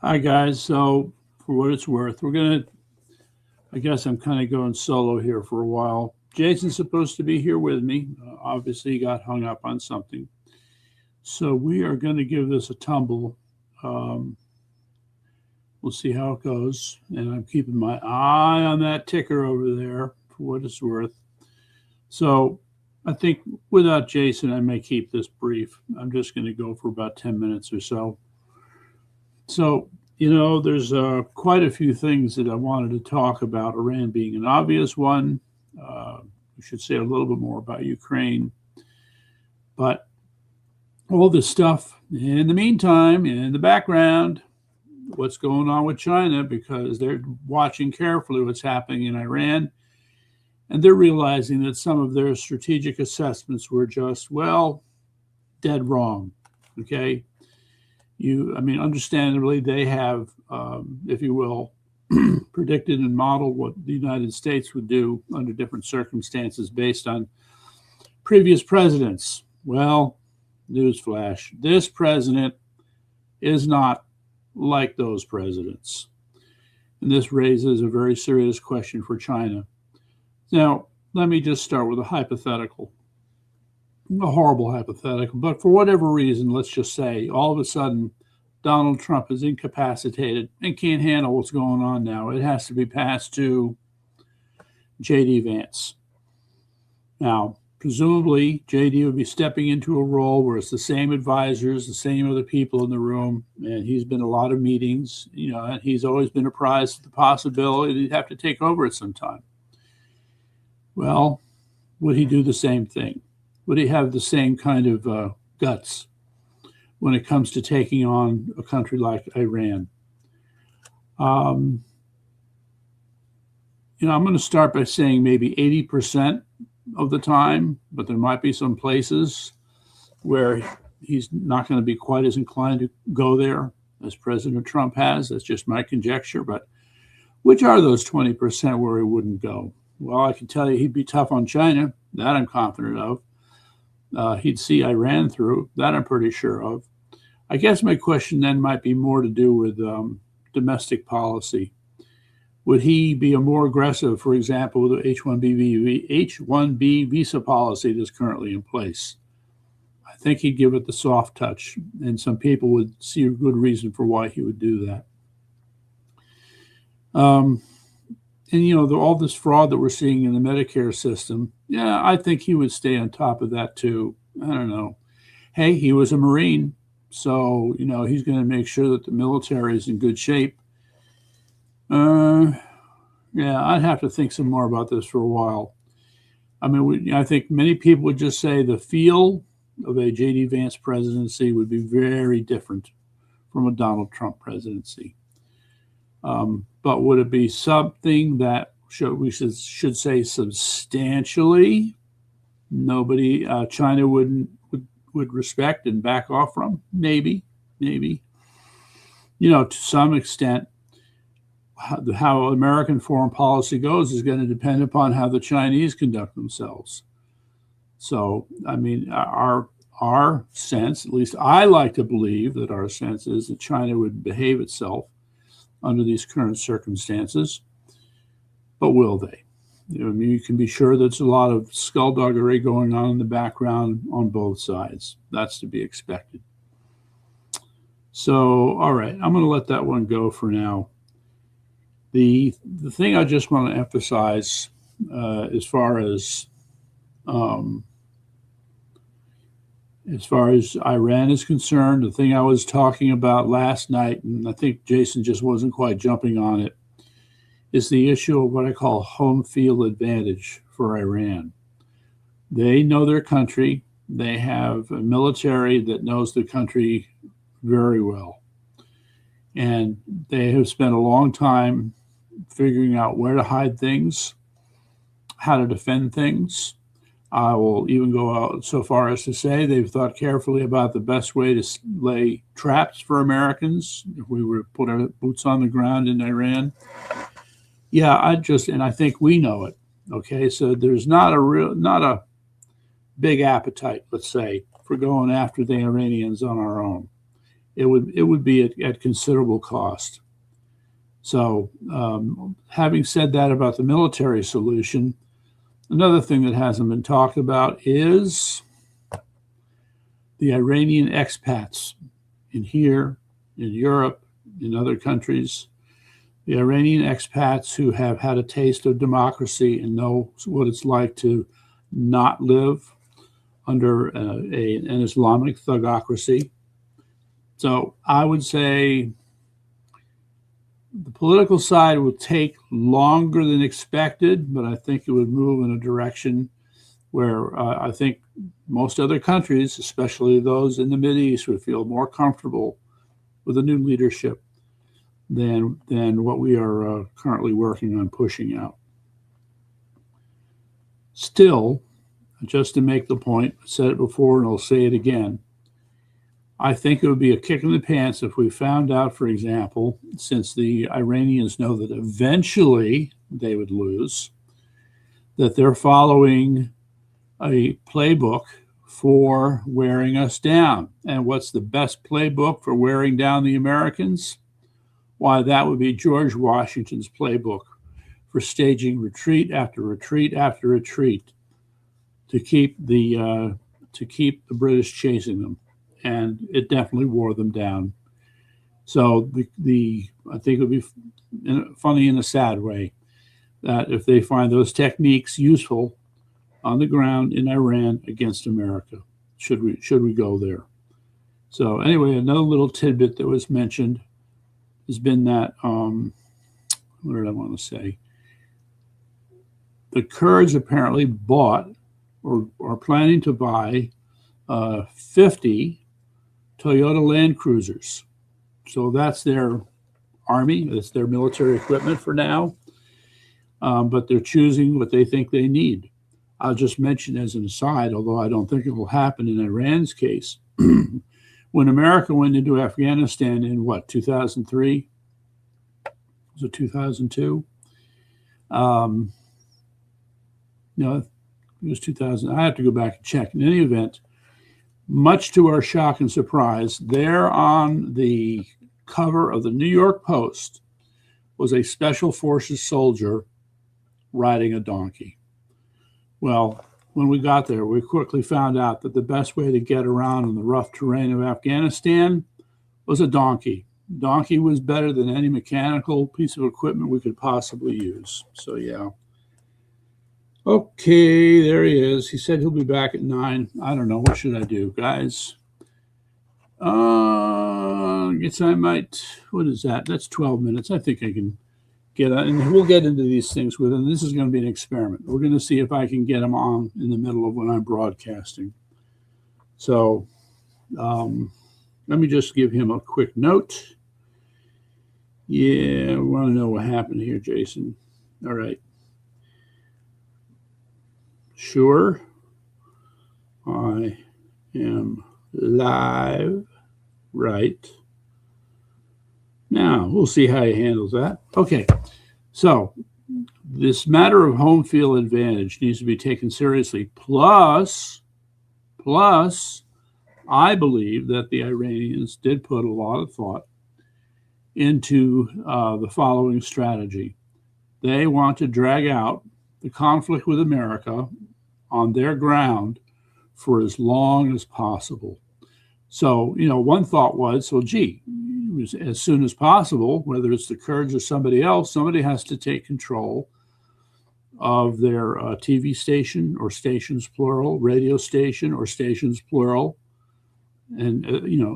Hi, guys. So, for what it's worth, I guess I'm kind of going solo here for a while. Jason's supposed to be here with me. Obviously, he got hung up on something. So, we are going to give this a tumble. Um, we'll see how it goes. And I'm keeping my eye on that ticker over there for what it's worth. So, I think without Jason, I may keep this brief. I'm just going to go for about 10 minutes or so. So, there's quite a few things that I wanted to talk about, Iran being an obvious one. We should say a little bit more about Ukraine. But all this stuff in the meantime, in the background, what's going on with China, because they're watching carefully what's happening in Iran. And they're realizing that some of their strategic assessments were just, well, dead wrong. Okay. Understandably, they have, if you will, predicted and modeled what the United States would do under different circumstances based on previous presidents. Well, newsflash, this president is not like those presidents. And this raises a very serious question for China. Now, let me just start with a hypothetical, a horrible hypothetical, but for whatever reason, let's just say all of a sudden Donald Trump is incapacitated and can't handle what's going on now. It has to be passed to J.D. Vance. Now, presumably, J.D. would be stepping into a role where it's the same advisors, the same other people in the room, and he's been a lot of meetings, and he's always been apprised of the possibility he'd have to take over at some time. Well, would he do the same thing? Would he have the same kind of guts when it comes to taking on a country like Iran? I'm going to start by saying maybe 80% of the time, but there might be some places where he's not going to be quite as inclined to go there as President Trump has. That's just my conjecture. But which are those 20% where he wouldn't go? Well, I can tell you he'd be tough on China. That I'm confident of. He'd see Iran through. That I'm pretty sure of. I guess my question then might be more to do with domestic policy. Would he be a more aggressive, for example, with the H-1B visa policy that's currently in place? I think he'd give it the soft touch, and some people would see a good reason for why he would do that. All this fraud that we're seeing in the Medicare system, yeah, I think he would stay on top of that too. I don't know. Hey, he was a Marine, so, he's going to make sure that the military is in good shape. Yeah, I'd have to think some more about this for a while. I think many people would just say the feel of a J.D. Vance presidency would be very different from a Donald Trump presidency. But would it be something that we should say substantially nobody, China would respect and back off from? Maybe. To some extent, how American foreign policy goes is going to depend upon how the Chinese conduct themselves. So, our sense, at least I like to believe that our sense is that China would behave itself under these current circumstances. But will they? You can be sure there's a lot of skullduggery going on in the background on both sides. That's to be expected. So, all right, I'm going to let that one go for now. The thing I just want to emphasize as far as Iran is concerned, the thing I was talking about last night, and I think Jason just wasn't quite jumping on it, is the issue of what I call home field advantage for Iran. They know their country. They have a military that knows the country very well. And they have spent a long time figuring out where to hide things, how to defend things. I will even go out so far as to say they've thought carefully about the best way to lay traps for Americans if we were to put our boots on the ground in Iran. Yeah, I think we know it. Okay, so there's not a big appetite, let's say, for going after the Iranians on our own. it would be at considerable cost. So, having said that about the military solution, another thing that hasn't been talked about is the Iranian expats in Europe, in other countries, the Iranian expats who have had a taste of democracy and know what it's like to not live under an Islamic thugocracy. So I would say the political side will take longer than expected, but I think it would move in a direction where I think most other countries, especially those in the Mideast, would feel more comfortable with the new leadership than what we are currently working on pushing out. Still, just to make the point, I said it before and I'll say it again, I think it would be a kick in the pants if we found out, for example, since the Iranians know that eventually they would lose, that they're following a playbook for wearing us down. And what's the best playbook for wearing down the Americans? Why, that would be George Washington's playbook for staging retreat after retreat after retreat to keep the British chasing them. And it definitely wore them down. So I think it would be funny in a sad way that if they find those techniques useful on the ground in Iran against America, should we go there? So anyway, another little tidbit that was mentioned has been that what did I want to say? The Kurds apparently bought or are planning to buy 50 Toyota Land Cruisers. So that's their army, that's their military equipment for now. But they're choosing what they think they need. I'll just mention as an aside, although I don't think it will happen in Iran's case, when America went into Afghanistan in 2003? Was it 2002? No, it was 2000. I have to go back and check. In any event, much to our shock and surprise, there on the cover of the New York Post was a Special Forces soldier riding a donkey. Well, when we got there, we quickly found out that the best way to get around in the rough terrain of Afghanistan was a donkey. Donkey was better than any mechanical piece of equipment we could possibly use. So, yeah. Okay, there he is. He said he'll be back at 9. I don't know. What should I do, guys? I guess I might. What is that? That's 12 minutes. I think I can get on. And we'll get into these things with him. This is going to be an experiment. We're going to see if I can get him on in the middle of when I'm broadcasting. So let me just give him a quick note. Yeah, we want to know what happened here, Jason. All right. Sure. I am live right now. We'll see how he handles that. Okay. So this matter of home field advantage needs to be taken seriously. Plus, I believe that the Iranians did put a lot of thought into the following strategy. They want to drag out the conflict with America on their ground for as long as possible. So, one thought was, well, gee, as soon as possible, whether it's the Kurds or somebody else, somebody has to take control of their TV station or stations, plural, radio station or stations, plural, and,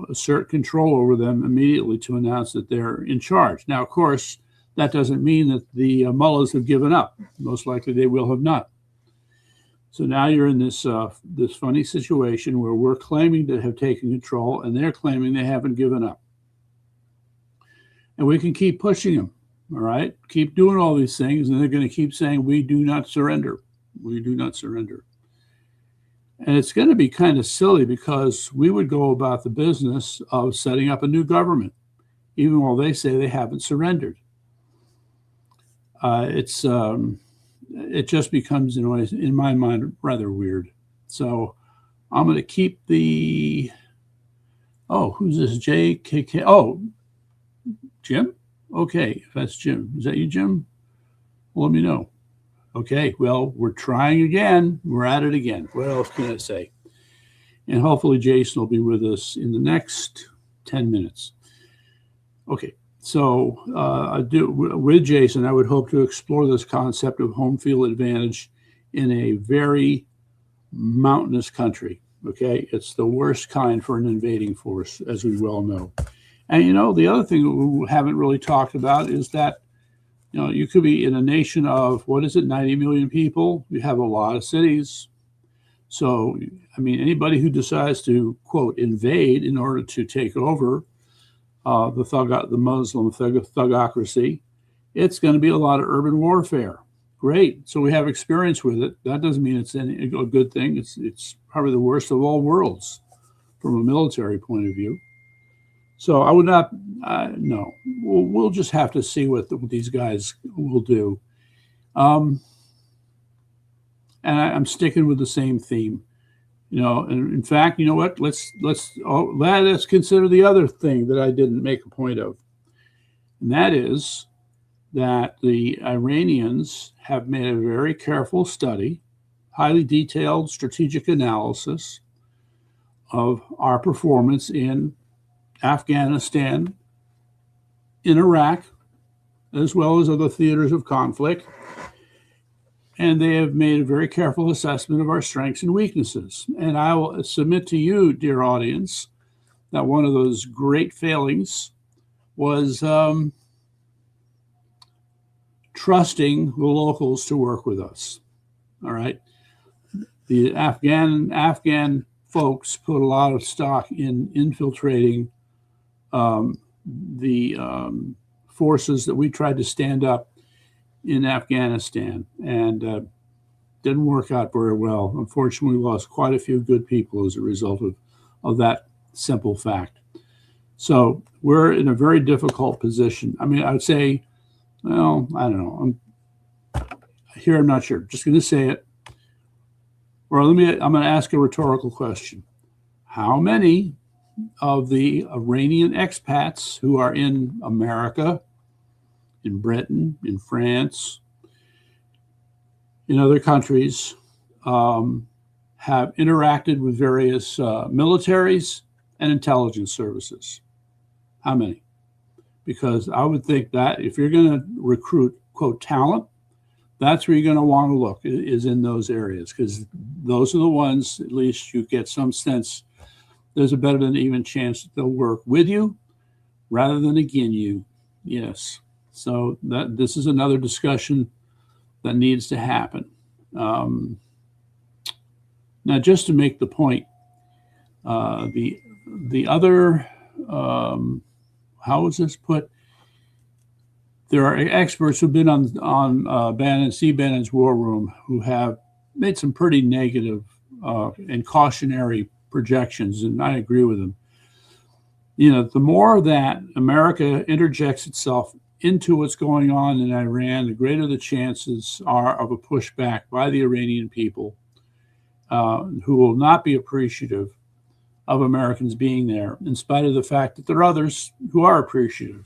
assert control over them immediately to announce that they're in charge. Now, of course, that doesn't mean that the mullahs have given up. Most likely they will have not. So now you're in this funny situation where we're claiming to have taken control and they're claiming they haven't given up. And we can keep pushing them, all right? Keep doing all these things, and they're going to keep saying, we do not surrender. We do not surrender. And it's going to be kind of silly because we would go about the business of setting up a new government, even while they say they haven't surrendered. It just becomes, in my mind, rather weird. So I'm going to keep the Oh, who's this? JKK. Oh, Jim? Okay, if that's Jim. Is that you, Jim? Well, let me know. Okay, well, we're trying again. We're at it again. What else can I say? And hopefully Jason will be with us in the next 10 minutes. Okay, so with Jason, I would hope to explore this concept of home field advantage in a very mountainous country. Okay, it's the worst kind for an invading force, as we well know. And the other thing that we haven't really talked about is that you could be in a nation of, 90 million people. You have a lot of cities. So, I mean, anybody who decides to, quote, invade in order to take over the Muslim thugocracy, it's going to be a lot of urban warfare. Great. So we have experience with it. That doesn't mean it's a good thing. It's probably the worst of all worlds from a military point of view. So I would not, no. We'll just have to see what these guys will do. And I'm sticking with the same theme. And in fact, you know what? Let's consider the other thing that I didn't make a point of, and that is that the Iranians have made a very careful study, highly detailed strategic analysis of our performance in Afghanistan, in Iraq, as well as other theaters of conflict. And they have made a very careful assessment of our strengths and weaknesses. And I will submit to you, dear audience, that one of those great failings was trusting the locals to work with us. All right. The Afghan folks put a lot of stock in infiltrating the forces that we tried to stand up in Afghanistan, and didn't work out very well. Unfortunately, we lost quite a few good people as a result of that simple fact. So we're in a very difficult position. I mean, I would say, well, I don't know. I'm not sure. Just going to say it. Or I'm going to ask a rhetorical question. How many of the Iranian expats who are in America, in Britain, in France, in other countries, have interacted with various militaries and intelligence services? How many? Because I would think that if you're going to recruit, quote, talent, that's where you're going to want to look, is in those areas, because those are the ones, at least you get some sense, there's a better than even chance that they'll work with you rather than against you. Yes. So this is another discussion that needs to happen. Now, just to make the point, the other, how was this put? There are experts who've been on Steve Bannon's War Room who have made some pretty negative and cautionary projections, and I agree with them. The more that America interjects itself into what's going on in Iran, the greater the chances are of a pushback by the Iranian people, who will not be appreciative of Americans being there, in spite of the fact that there are others who are appreciative.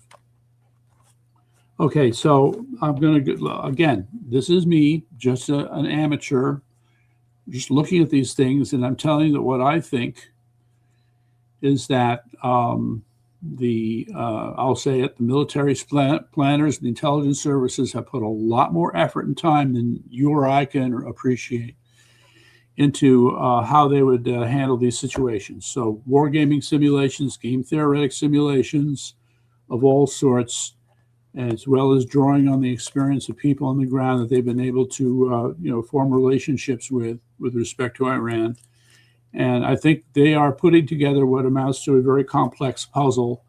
Okay, so I'm going to, again, this is me, just an amateur, just looking at these things, and I'm telling you that what I think is that I'll say it, the military planners, the intelligence services have put a lot more effort and time than you or I can appreciate into how they would handle these situations. So wargaming simulations, game theoretic simulations of all sorts, as well as drawing on the experience of people on the ground that they've been able to form relationships with respect to Iran. And I think they are putting together what amounts to a very complex puzzle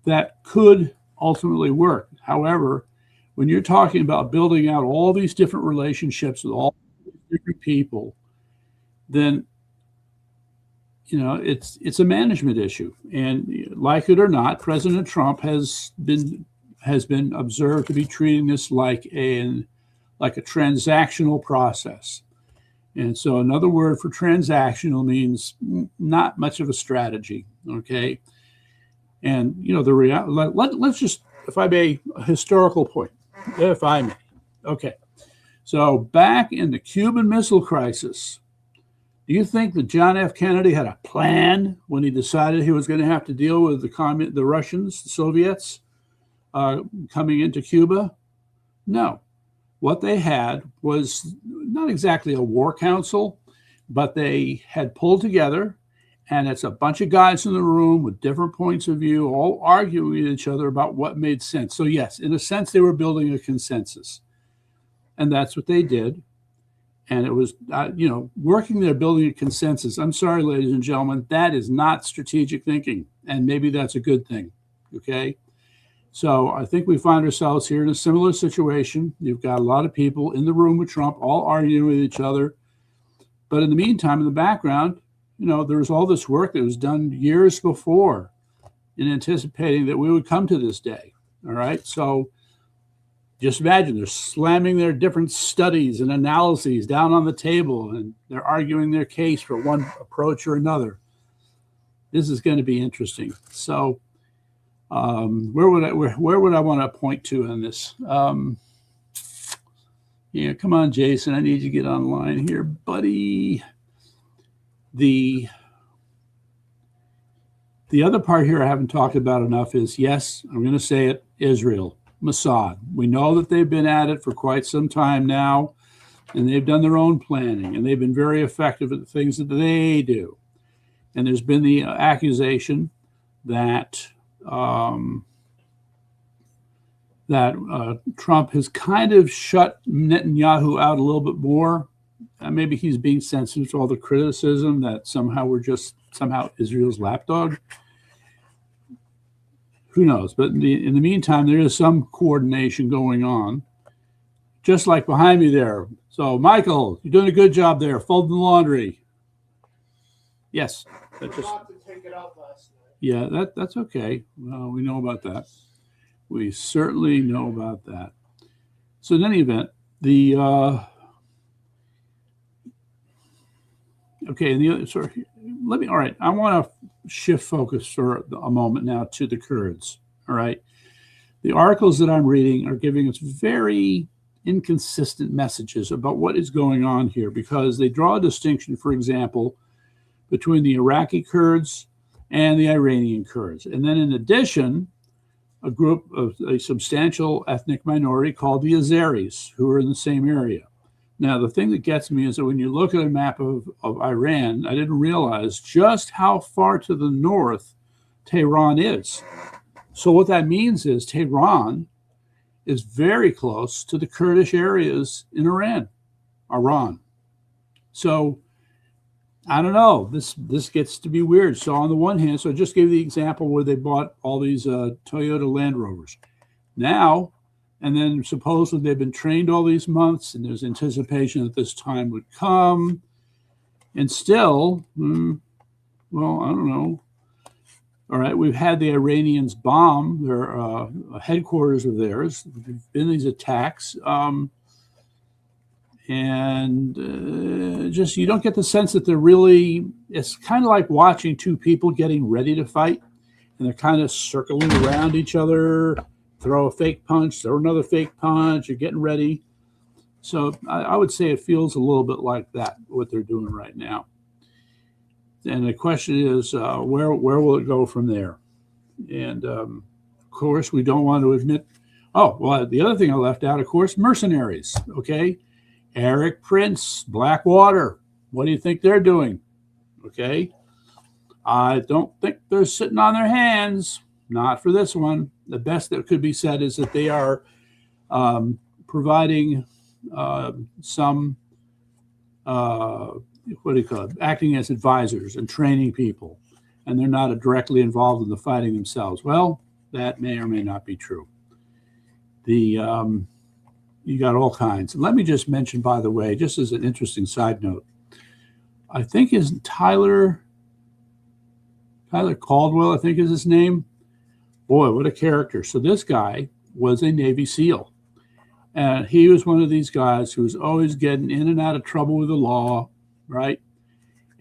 that could ultimately work. However, when you're talking about building out all these different relationships with all different people, then it's a management issue. And like it or not, President Trump has been observed to be treating this like a transactional process. And so another word for transactional means not much of a strategy. Okay. And, let's just, if I may, a historical point, if I may. Okay. So back in the Cuban Missile Crisis, do you think that John F. Kennedy had a plan when he decided he was going to have to deal with the Russians, the Soviets, coming into Cuba? No. What they had was not exactly a war council, but they had pulled together, and it's a bunch of guys in the room with different points of view, all arguing with each other about what made sense. So yes, in a sense, they were building a consensus. And that's what they did. And it was, working there, building a consensus. I'm sorry, ladies and gentlemen, that is not strategic thinking. And maybe that's a good thing. Okay. So I think we find ourselves here in a similar situation. You've got a lot of people in the room with Trump, all arguing with each other. But in the meantime, in the background, there was all this work that was done years before in anticipating that we would come to this day. All right. So just imagine they're slamming their different studies and analyses down on the table, and they're arguing their case for one approach or another. This is going to be interesting. So where would I want to point to on this? Yeah, come on, Jason. I need you to get online here, buddy. The other part here I haven't talked about enough is, yes, I'm going to say it, Israel. Mossad. We know that they've been at it for quite some time now, and they've done their own planning, and they've been very effective at the things that they do. And there's been the accusation that Trump has kind of shut Netanyahu out a little bit more. Maybe he's being sensitive to all the criticism that somehow we're just Israel's lapdog. Who knows? But in the meantime, there is some coordination going on, just like behind me there. So, Michael, you're doing a good job there, folding the laundry. Yes. I forgot to take it out last night. Yeah, that's okay. Well, we know about that. We certainly know about that. So, in any event, all right, I want to shift focus for a moment now to the Kurds. All right. The articles that I'm reading are giving us very inconsistent messages about what is going on here, because they draw a distinction, for example, between the Iraqi Kurds and the Iranian Kurds. And then in addition, a substantial ethnic minority called the Azeris, who are in the same area. Now, the thing that gets me is that when you look at a map of Iran, I didn't realize just how far to the north Tehran is. So what that means is Tehran is very close to the Kurdish areas in Iran. So I don't know. This gets to be weird. So on the one hand, so I just gave the example where they bought all these Toyota Land Rovers. Now, and then supposedly they've been trained all these months, and there's anticipation that this time would come. And still, well, I don't know. All right, we've had the Iranians bomb their headquarters of theirs. There's been these attacks. Just you don't get the sense that they're really, it's kind of like watching two people getting ready to fight, and they're kind of circling around each other, throw a fake punch, throw another fake punch, you're getting ready. So I would say it feels a little bit like that, what they're doing right now. And the question is, where will it go from there? And of course, we don't want to admit, the other thing I left out, of course, mercenaries, okay? Eric Prince, Blackwater, what do you think they're doing? Okay. I don't think they're sitting on their hands. Not for this one. The best that could be said is that they are providing some, acting as advisors and training people, and they're not directly involved in the fighting themselves. Well, that may or may not be true. You got all kinds. And let me just mention, by the way, just as an interesting side note, I think is Tyler Caldwell, I think is his name. Boy, what a character. So this guy was a Navy SEAL. And he was one of these guys who was always getting in and out of trouble with the law, right?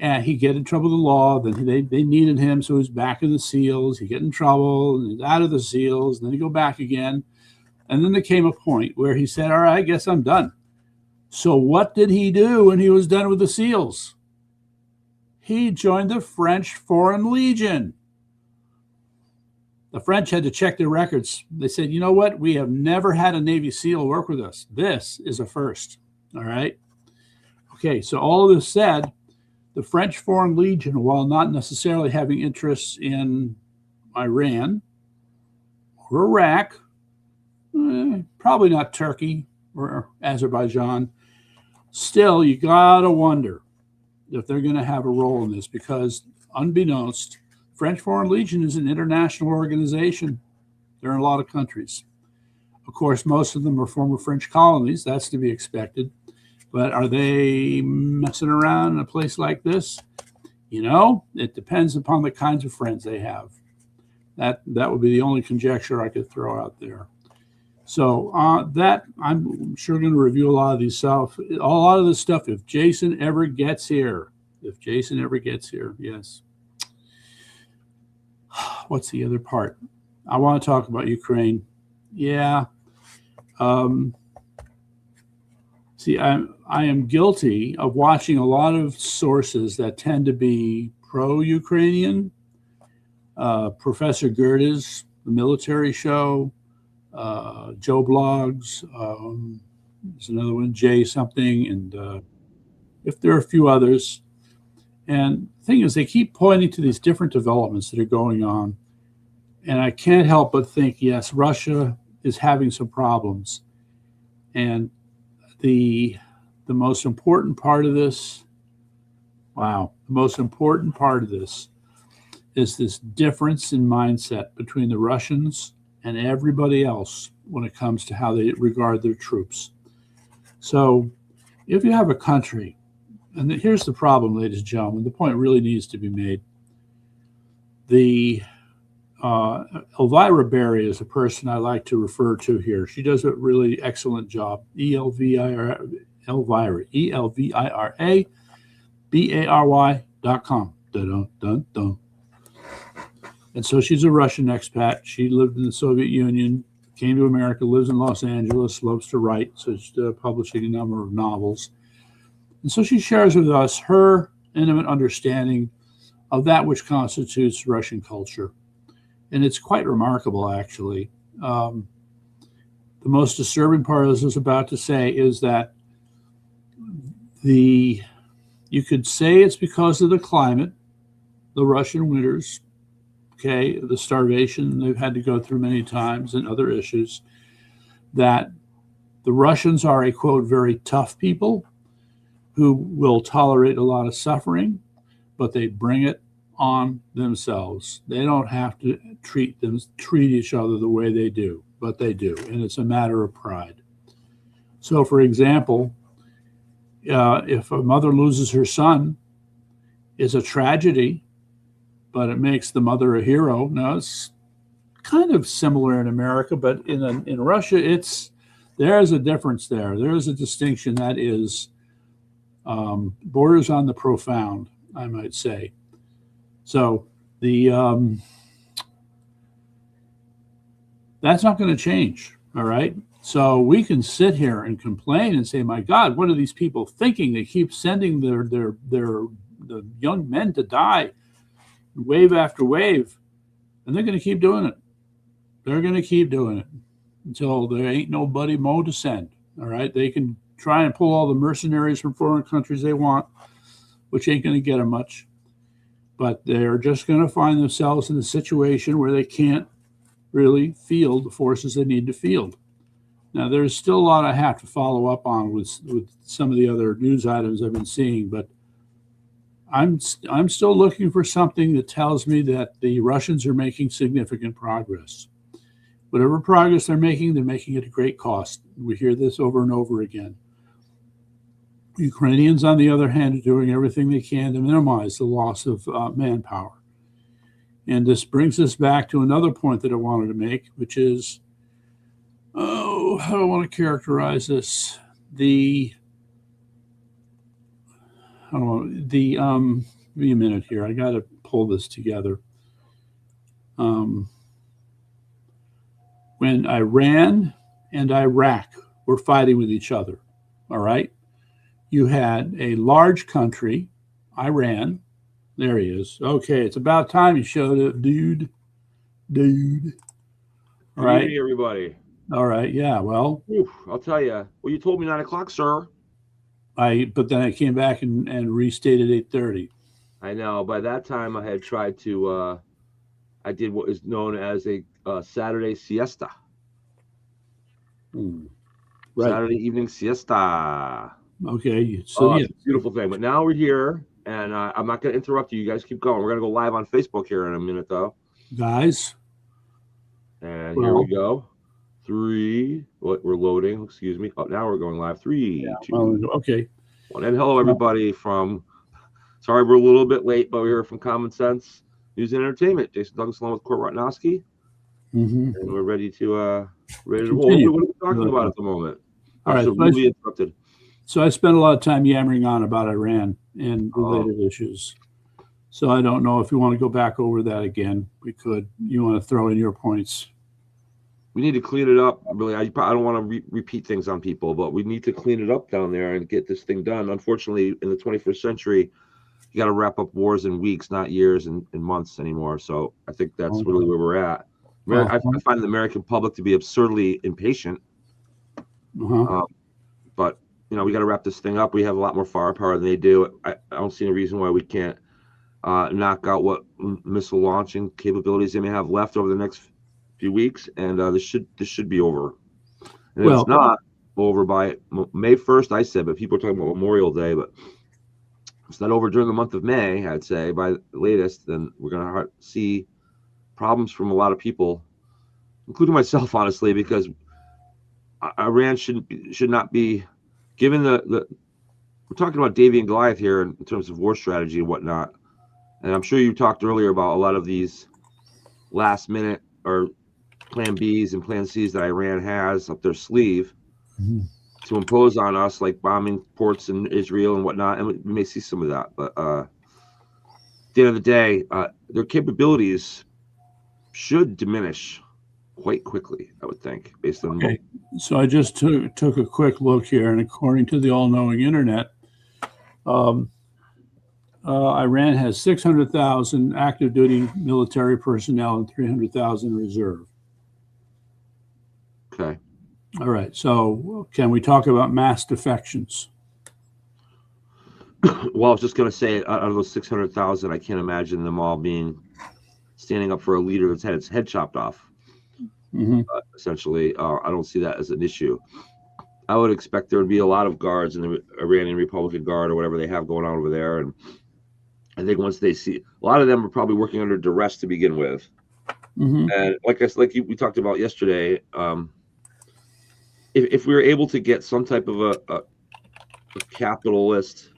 and he get in trouble with the law. Then they needed him, so he's back in the SEALs. He get in trouble, and he's out of the SEALs. And then he go back again, and then there came a point where he said, "All right, I guess I'm done." So what did he do when he was done with the SEALs? He joined the French Foreign Legion. The French had to check their records. They said, "You know what? We have never had a Navy SEAL work with us. This is a first." All right. Okay, so all of this said, the French Foreign Legion, while not necessarily having interests in Iran or Iraq, probably not Turkey or Azerbaijan, still, you gotta wonder if they're going to have a role in this, because unbeknownst, French Foreign Legion is an international organization. They're in a lot of countries. Of course, most of them are former French colonies. That's to be expected. But are they messing around in a place like this? You know, it depends upon the kinds of friends they have. That would be the only conjecture I could throw out there. So that I'm sure going to review a lot of these stuff, a lot of this stuff. If Jason ever gets here, yes. What's the other part? I want to talk about Ukraine. Yeah. See, I am guilty of watching a lot of sources that tend to be pro-Ukrainian. Professor Gerdes, the military show. Joe Blogs, there's another one, Jay something, and if there are a few others. And the thing is, they keep pointing to these different developments that are going on. And I can't help but think, yes, Russia is having some problems. And the most important part of this, is this difference in mindset between the Russians and everybody else when it comes to how they regard their troops. So if you have a country, and here's the problem, ladies and gentlemen, the point really needs to be made. The Elvira Berry is a person I like to refer to here. She does a really excellent job. Elvira, ELVIRABARY.com. Dun, dun, dun. And so she's a Russian expat. She lived in the Soviet Union, came to America, lives in Los Angeles, loves to write, so she's publishing a number of novels. And so she shares with us her intimate understanding of that which constitutes Russian culture. And it's quite remarkable, actually. The most disturbing part of this I was about to say is that you could say it's because of the climate, the Russian winters, okay, the starvation they've had to go through many times and other issues, that the Russians are a, quote, very tough people who will tolerate a lot of suffering, but they bring it on themselves. They don't have to treat each other the way they do, but they do, and it's a matter of pride. So, for example, if a mother loses her son, it's a tragedy, but it makes the mother a hero. Now, it's kind of similar in America, but in Russia, there's a difference there. There is a distinction that is borders on the profound, I might say. So that's not going to change, all right? So we can sit here and complain and say, my God, what are these people thinking? They keep sending the young men to die wave after wave, and they're going to keep doing it. They're going to keep doing it until there ain't nobody more to send, all right? They can try and pull all the mercenaries from foreign countries they want, which ain't going to get them much. But they're just going to find themselves in a situation where they can't really field the forces they need to field. Now, there's still a lot I have to follow up on with some of the other news items I've been seeing, but I'm still looking for something that tells me that the Russians are making significant progress. Whatever progress they're making it at great cost. We hear this over and over again. Ukrainians, on the other hand, are doing everything they can to minimize the loss of manpower. And this brings us back to another point that I wanted to make, which is, how do I want to characterize this? I don't know, give me a minute here. I got to pull this together. When Iran and Iraq were fighting with each other, all right, you had a large country, Iran. There he is. Okay, it's about time you showed it, dude. All right. Good evening, everybody. All right. Yeah. Well, I'll tell you. Well, you told me 9 o'clock, sir. but then I came back and restated 8:30. I know. By that time, I had tried to. I did what is known as a Saturday siesta. Right. Saturday evening siesta. Okay. So yeah, it's a beautiful thing. But now we're here, and I'm not going to interrupt you. You guys keep going. We're going to go live on Facebook here in a minute, though. guys. And here we go. 3. What we're loading? Excuse me. Oh, now we're going live. 3, 2, okay. 1. And hello, everybody from. Sorry, we're a little bit late, but we're here from Common Sense News and Entertainment. Jason Douglas along with Court Rotnowski. Mm-hmm. And we're ready to roll. What are we talking about at the moment? All right. Really interrupted. So I spent a lot of time yammering on about Iran and related issues. So I don't know if you want to go back over that again. We could. You want to throw in your points? We need to clean it up. Really, I don't want to repeat things on people, but we need to clean it up down there and get this thing done. Unfortunately, in the 21st century, you got to wrap up wars in weeks, not years and months anymore. So I think that's really where we're at. I find the American public to be absurdly impatient. But we got to wrap this thing up. We have a lot more firepower than they do. I don't see any reason why we can't knock out what missile launching capabilities they may have left over the next few weeks, and this should be over. And if it's not over by May 1st, I said, but people are talking about Memorial Day, but if it's not over during the month of May, I'd say by the latest, then we're going to see problems from a lot of people, including myself, honestly, because Iran should not be given the. We're talking about David and Goliath here in terms of war strategy and whatnot, and I'm sure you talked earlier about a lot of these last minute or Plan Bs and Plan Cs that Iran has up their sleeve to impose on us, like bombing ports in Israel and whatnot, and we may see some of that. But at the end of the day, their capabilities should diminish quite quickly, I would think, based on. Okay. So I just took a quick look here, and according to the all-knowing internet, Iran has 600,000 active duty military personnel and 300,000 reserve. Okay. All right. So can we talk about mass defections? Well, I was just going to say, out of those 600,000, I can't imagine them all standing up for a leader that's had its head chopped off. Essentially, I don't see that as an issue. I would expect there would be a lot of guards in the Iranian Republican Guard or whatever they have going on over there, and I think once they see, a lot of them are probably working under duress to begin with. And we talked about yesterday, if we were able to get some type of a capitalist,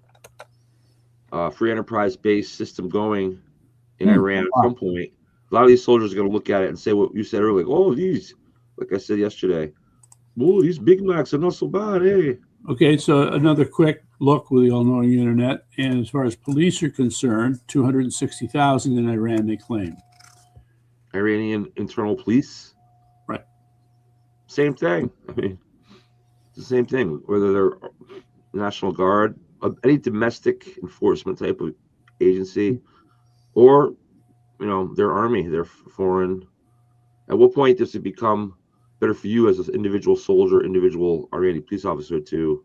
free enterprise-based system going in Iran at some point, a lot of these soldiers are going to look at it and say what you said earlier, like I said yesterday, these Big Macs are not so bad, eh? Okay, so another quick look with the all-knowing internet, and as far as police are concerned, 260,000 in Iran, they claim. Iranian internal police? Right. Same thing. I mean, it's the same thing, whether they're National Guard, any domestic enforcement type of agency, or their army, their foreign. At what point does it become better for you as an individual soldier, individual Iranian police officer to,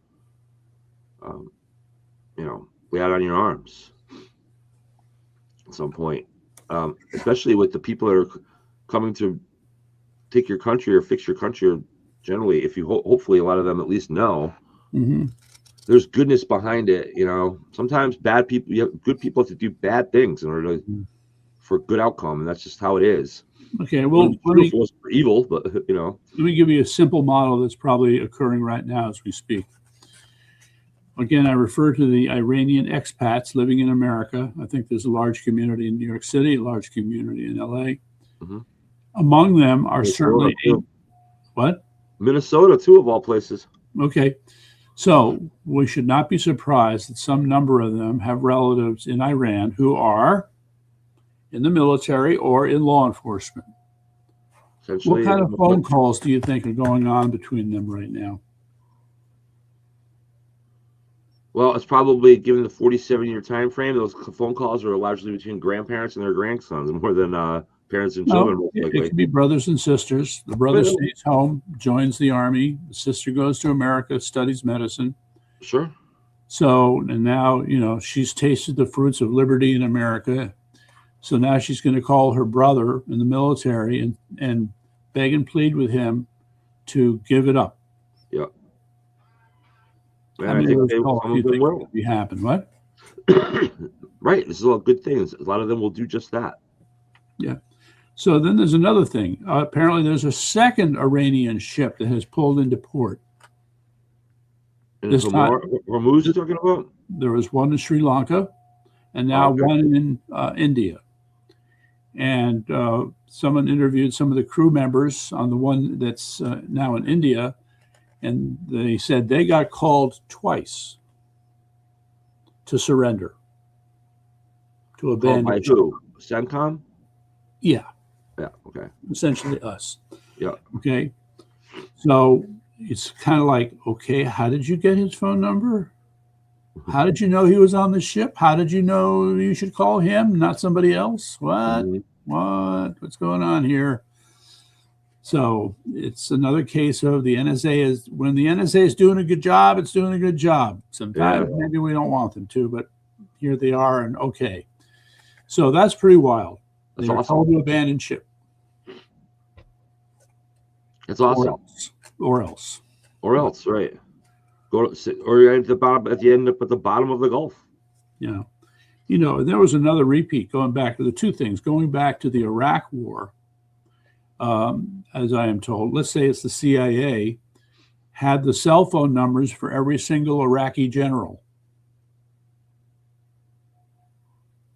lay out on your arms at some point, especially with the people that are coming to take your country or fix your country, or generally, if you hopefully a lot of them at least know. There's goodness behind it. Sometimes bad people, good people have to do bad things in order for a good outcome, and that's just how it is. Okay, well, for evil, but let me give you a simple model that's probably occurring right now as we speak. Again, I refer to the Iranian expats living in America. I think there's a large community in New York City, a large community in LA. Among them are certainly Minnesota too, of all places. Okay, So we should not be surprised that some number of them have relatives in Iran who are in the military or in law enforcement. Essentially, What kind of phone calls do you think are going on between them right now? well, it's probably given the 47-year time frame. Those phone calls are largely between grandparents and their grandsons, more than parents and children. No, Most likely. it could be brothers and sisters. The brother Well, stays home, joins the army. The sister goes to America, studies medicine. Sure. So, and now, she's tasted the fruits of liberty in America. So now she's going to call her brother in the military and beg and plead with him to give it up. Yep. How many of those calls do you think will be happen? What? Right. This is all good things. A lot of them will do just that. Yeah. So then there's another thing. Apparently, there's a second Iranian ship that has pulled into port. And This time, Hormuz you're talking about? there was one in Sri Lanka, and now Okay. one in India. And someone interviewed some of the crew members on the one that's now in India, and they said they got called twice to surrender, to Called abandon by ship. who? CENTCOM? Yeah, Yeah. Okay. essentially us. Yeah. Okay. So it's kind of like, okay, how did you get his phone number? How did you know he was on the ship? How did you know you should call him, not somebody else? What? Mhm. What's going on here? So it's another case of the NSA is when the NSA is doing a good job, it's doing a good job. Sometimes maybe we don't want them to, but here they are, and okay. So that's pretty wild. That's They were awesome. told to abandon ship. It's awesome. Or else. Or else, right? Or you're at the bottom. At the end, up at the bottom of the Gulf. Yeah. There was another repeat going back to the two things, going back to the Iraq war, as I am told. Let's say it's the CIA, had the cell phone numbers for every single Iraqi general.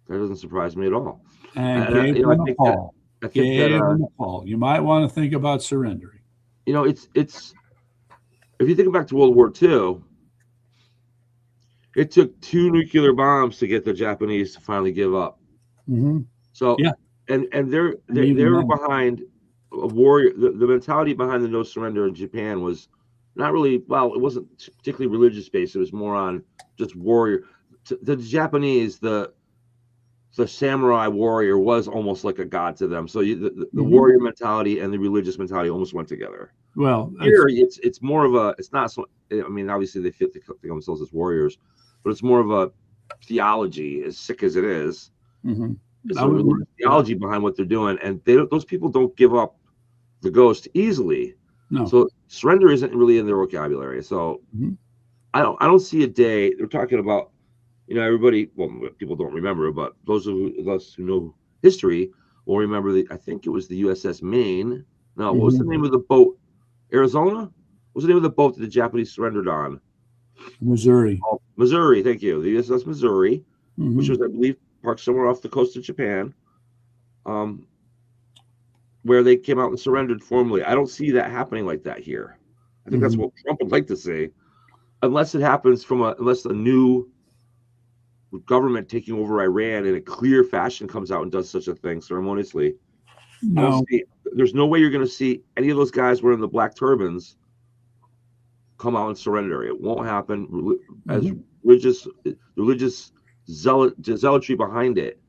That doesn't surprise me at all. And gave them a call. I think Gave that them a call. You might want to think about surrendering. it's if you think back to World War II, it took 2 nuclear bombs to get the Japanese to finally give up. Mm-hmm. So Yeah. and they're even they were then. behind a warrior. The mentality behind the no surrender in Japan was not really, well, it wasn't particularly religious based. It was more on just warrior. The Japanese, the samurai warrior was almost like a god to them. So the Mhm. warrior mentality and the religious mentality almost went together. Well, Here, it's more of a, it's not so, I mean, obviously they think of themselves as warriors, but it's more of a theology, as sick as it is. mhm. It's I a would religious agree. theology behind what they're doing, and those people don't give up the ghost easily. No. So surrender isn't really in their vocabulary. So Mhm. I don't see a day. They're talking about, everybody. Well, people don't remember, but those of us who know history will remember I think it was the USS Maine. No, what was the name of the boat? Arizona? What was the name of the boat that the Japanese surrendered on? Missouri. Oh, Missouri. Thank you. The USS Missouri, Mhm. which was, I believe, parked somewhere off the coast of Japan, where they came out and surrendered formally. I don't see that happening like that here. I think that's what Trump would like to see, unless it happens unless a new government taking over Iran in a clear fashion comes out and does such a thing ceremoniously. No. There's no way you're going to see any of those guys wearing the black turbans come out and surrender. It won't happen. As religious zealotry behind it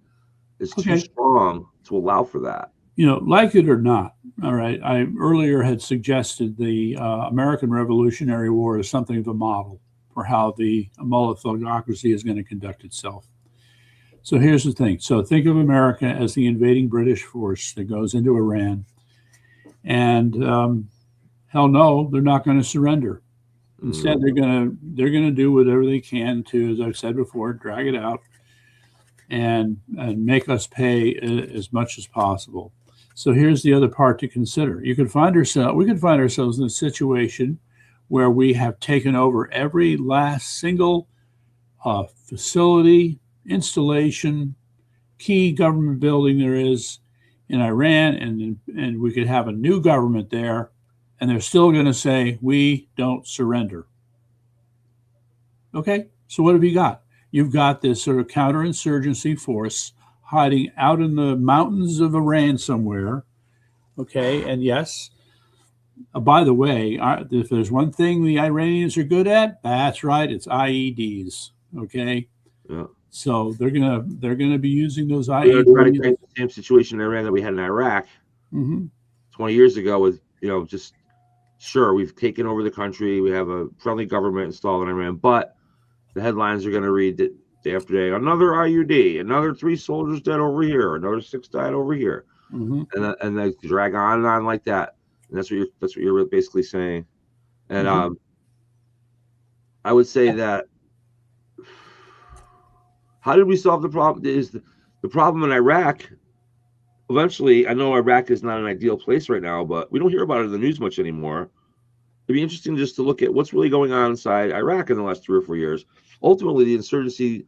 is too strong to allow for that. Like it or not, all right, I earlier had suggested the American Revolutionary War is something of a model for how the Mullah theocracy is going to conduct itself. So here's the thing. So think of America as the invading British force that goes into Iran. And hell no, they're not going to surrender. Instead, they're going to do whatever they can to, as I've said before, drag it out and make us pay as much as possible. So here's the other part to consider. We could find ourselves in a situation where we have taken over every last single facility, installation, key government building there is in Iran, and we could have a new government there, and they're still going to say, we don't surrender. Okay, so what have you got? You've got this sort of counterinsurgency force hiding out in the mountains of Iran somewhere. Okay, and yes, by the way, if there's one thing the Iranians are good at, that's right, it's IEDs. Okay, Yeah. so they're gonna be using those We're going to try to IEDs. create the same situation in Iran that we had in Iraq Hmm. 20 years ago with, just sure, we've taken over the country. We have a friendly government installed in Iran, but the headlines are going to read that day after day, another IUD, another 3 soldiers dead over here, another 6 died over here. Hmm. And they drag on and on like that. And that's what you're basically saying. And Mhm. I would say that how did we solve the problem? Is the problem in Iraq? Eventually, I know Iraq is not an ideal place right now, but we don't hear about it in the news much anymore. It'd be interesting just to look at what's really going on inside Iraq in the last 3 or 4 years. Ultimately, the insurgency,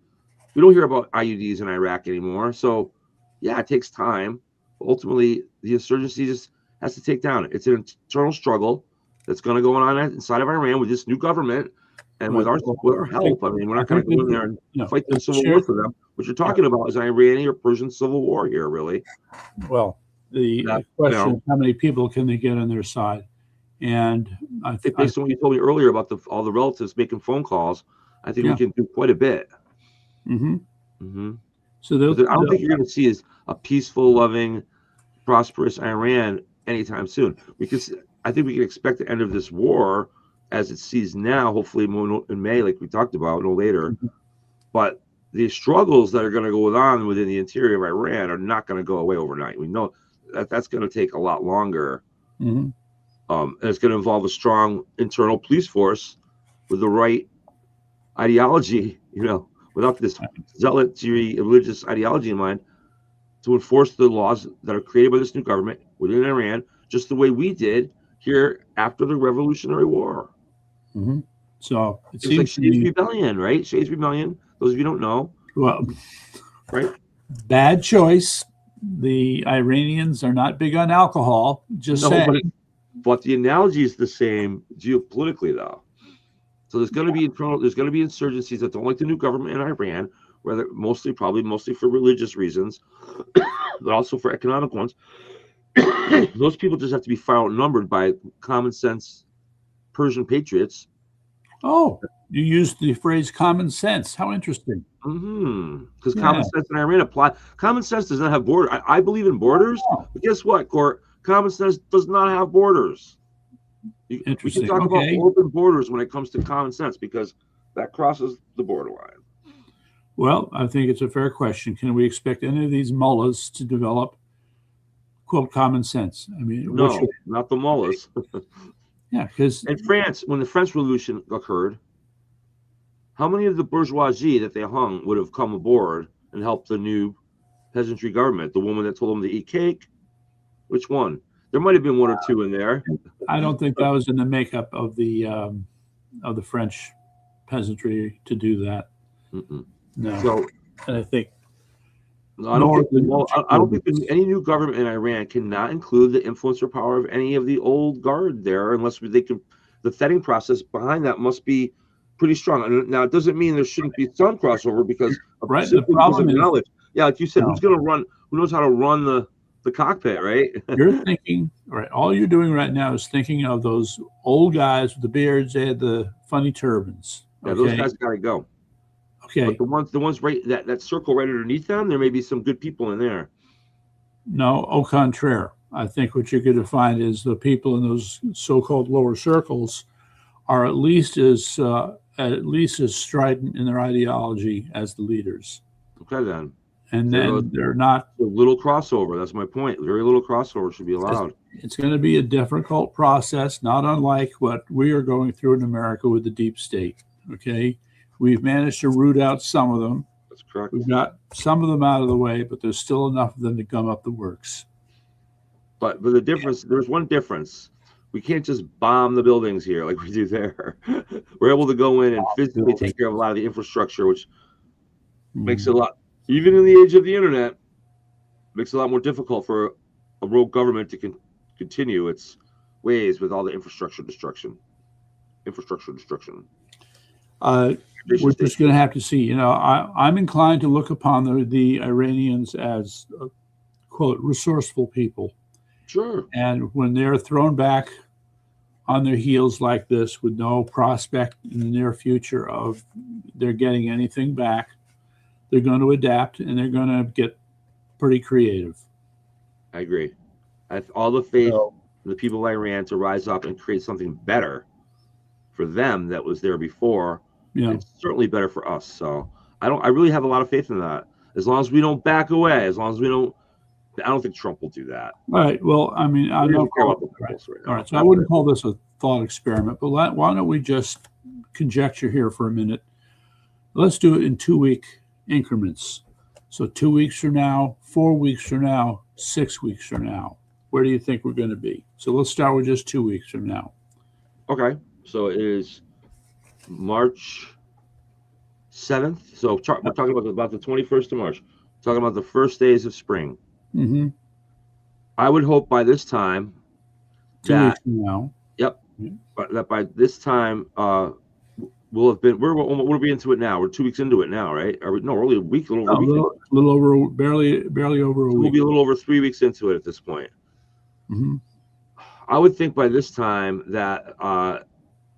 we don't hear about IUDs in Iraq anymore. So, yeah, it takes time. But ultimately, the insurgency just has to take down. It's an internal struggle that's going to go on inside of Iran with this new government and with Right. our help. I mean, we're not going to go in there and fight the civil war for them. What you're talking about is an Iranian or Persian civil war here, really. Well, the That, question is how many people can they get on their side? And I think based on what you told me earlier about all the relatives making phone calls, I think we can do quite a bit. Mm-hmm. Mm-hmm. So I don't think you're going to see is a peaceful, loving, prosperous Iran anytime soon. I think we can expect the end of this war as it sees now, hopefully in May, like we talked about, no later. Mhm. But the struggles that are going to go on within the interior of Iran are not going to go away overnight. We know that that's going to take a lot longer. Mm-hmm. And it's going to involve a strong internal police force with the right ideology, without this zealotry religious ideology in mind, to enforce the laws that are created by this new government within Iran, just the way we did here after the Revolutionary War. Mm-hmm. So it was like Shays Rebellion, right? Shays Rebellion. Those of you who don't know, well, right? Bad choice. The Iranians are not big on alcohol. Just saying. But the analogy is the same geopolitically, though. So there's going to be insurgencies that don't like the new government in Iran, whether mostly for religious reasons, but also for economic ones. Those people just have to be far outnumbered by common sense Persian patriots. Oh, you used the phrase "common sense." How interesting. Because common sense in Iran apply. Common sense does not have borders. I believe in borders, but guess what, Court? Common sense does not have borders. We can talk about open borders when it comes to common sense because that crosses the borderline. Well, I think it's a fair question. Can we expect any of these mullahs to develop, quote, common sense? I mean, no, not the mullahs. Yeah, because in France, when the French Revolution occurred, how many of the bourgeoisie that they hung would have come aboard and helped the new peasantry government? The woman that told them to eat cake? Which one? There might have been one or two in there. I don't think that was in the makeup of the French peasantry to do that. Mm-mm. No. So, and I think I don't think any new government in Iran cannot include the influence or power of any of the old guard there, unless they can. The vetting process behind that must be pretty strong. And now, it doesn't mean there shouldn't be some crossover because of the problem is knowledge. Yeah, like you said, who's going to run? Who knows how to run the cockpit, right? You're thinking, right? All you're doing right now is thinking of those old guys with the beards. They had the funny turbans. Yeah, those guys got to go. Okay. But the ones right that circle right underneath them, there may be some good people in there. No, au contraire. I think what you're going to find is the people in those so-called lower circles are at least as strident in their ideology as the leaders. Okay, then. And then they're not a little crossover. That's my point. Very little crossover should be allowed. It's going to be a difficult process, not unlike what we are going through in America with the deep state. Okay. We've managed to root out some of them. That's correct. We've got some of them out of the way, but there's still enough of them to gum up the works. But the difference, there's one difference. We can't just bomb the buildings here like we do there. We're able to go in and physically take care of a lot of the infrastructure, which makes it a lot, even in the age of the internet, makes it a lot more difficult for a rogue government to continue its ways with all the infrastructure destruction. we're just going to have to see. You know, I'm inclined to look upon the Iranians as, quote, resourceful people. Sure. And when they're thrown back on their heels like this with no prospect in the near future of they're getting anything back, they're going to adapt and they're going to get pretty creative. I agree. I have all the faith in the people of Iran to rise up and create something better for them that was there before. Yeah. It's certainly better for us. So I really have a lot of faith in that. As long as we don't back away, as long as we don't, I don't think Trump will do that. All right. Well, I mean, I don't care about the polls right now. All right. So I wouldn't call this a thought experiment, but why don't we just conjecture here for a minute? Let's do it in 2-week increments. So 2 weeks from now, 4 weeks from now, 6 weeks from now, where do you think we're going to be? So let's start with just 2 weeks from now. Okay. So it is March 7th. So we're talking about the 21st of March. Talking about the first days of spring. Mm-hmm. I would hope by this time 2 weeks from now. Yep. But that by this time, we'll have been. What are we into it now? We're 2 weeks into it now, right? We're only a week, barely over a week. We'll be a little over 3 weeks into it at this point. Mm-hmm. I would think by this time that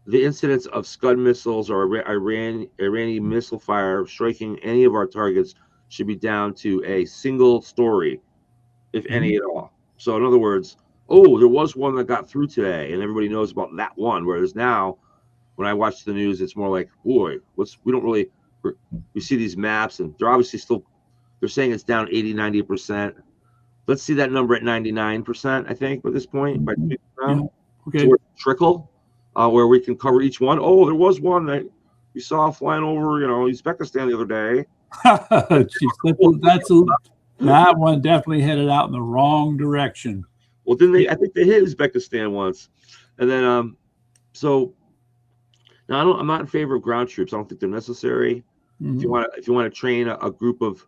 the incidence of Scud missiles or Iranian missile fire striking any of our targets should be down to a single story, if any at all. So in other words, there was one that got through today, and everybody knows about that one. Whereas now, when I watch the news, it's more like, boy, we see these maps, and they're obviously they're saying it's down 80-90%. Let's see that number at 99%, I think, at this point. By okay. So trickle, where we can cover each one. There was one that we saw flying over, Uzbekistan the other day. That one definitely headed out in the wrong direction. Well, I think they hit Uzbekistan once, and then so now I'm not in favor of ground troops. I don't think they're necessary. Mm-hmm. If you want to train a group of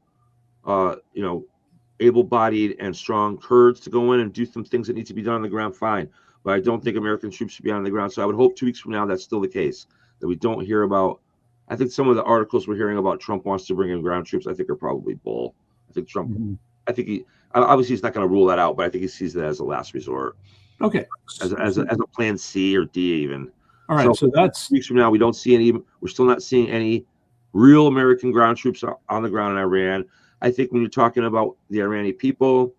able-bodied and strong Kurds to go in and do some things that need to be done on the ground, fine. But I don't think American troops should be on the ground. So I would hope 2 weeks from now that's still the case, that we don't hear about. I think some of the articles we're hearing about Trump wants to bring in ground troops, I think are probably bull. I think Trump, obviously he's not going to rule that out, but I think he sees that as a last resort. Okay. As a plan C or D even. All right. So that's 2 weeks from now. We don't see any. We're still not seeing any real American ground troops on the ground in Iran. I think when you're talking about the Iranian people,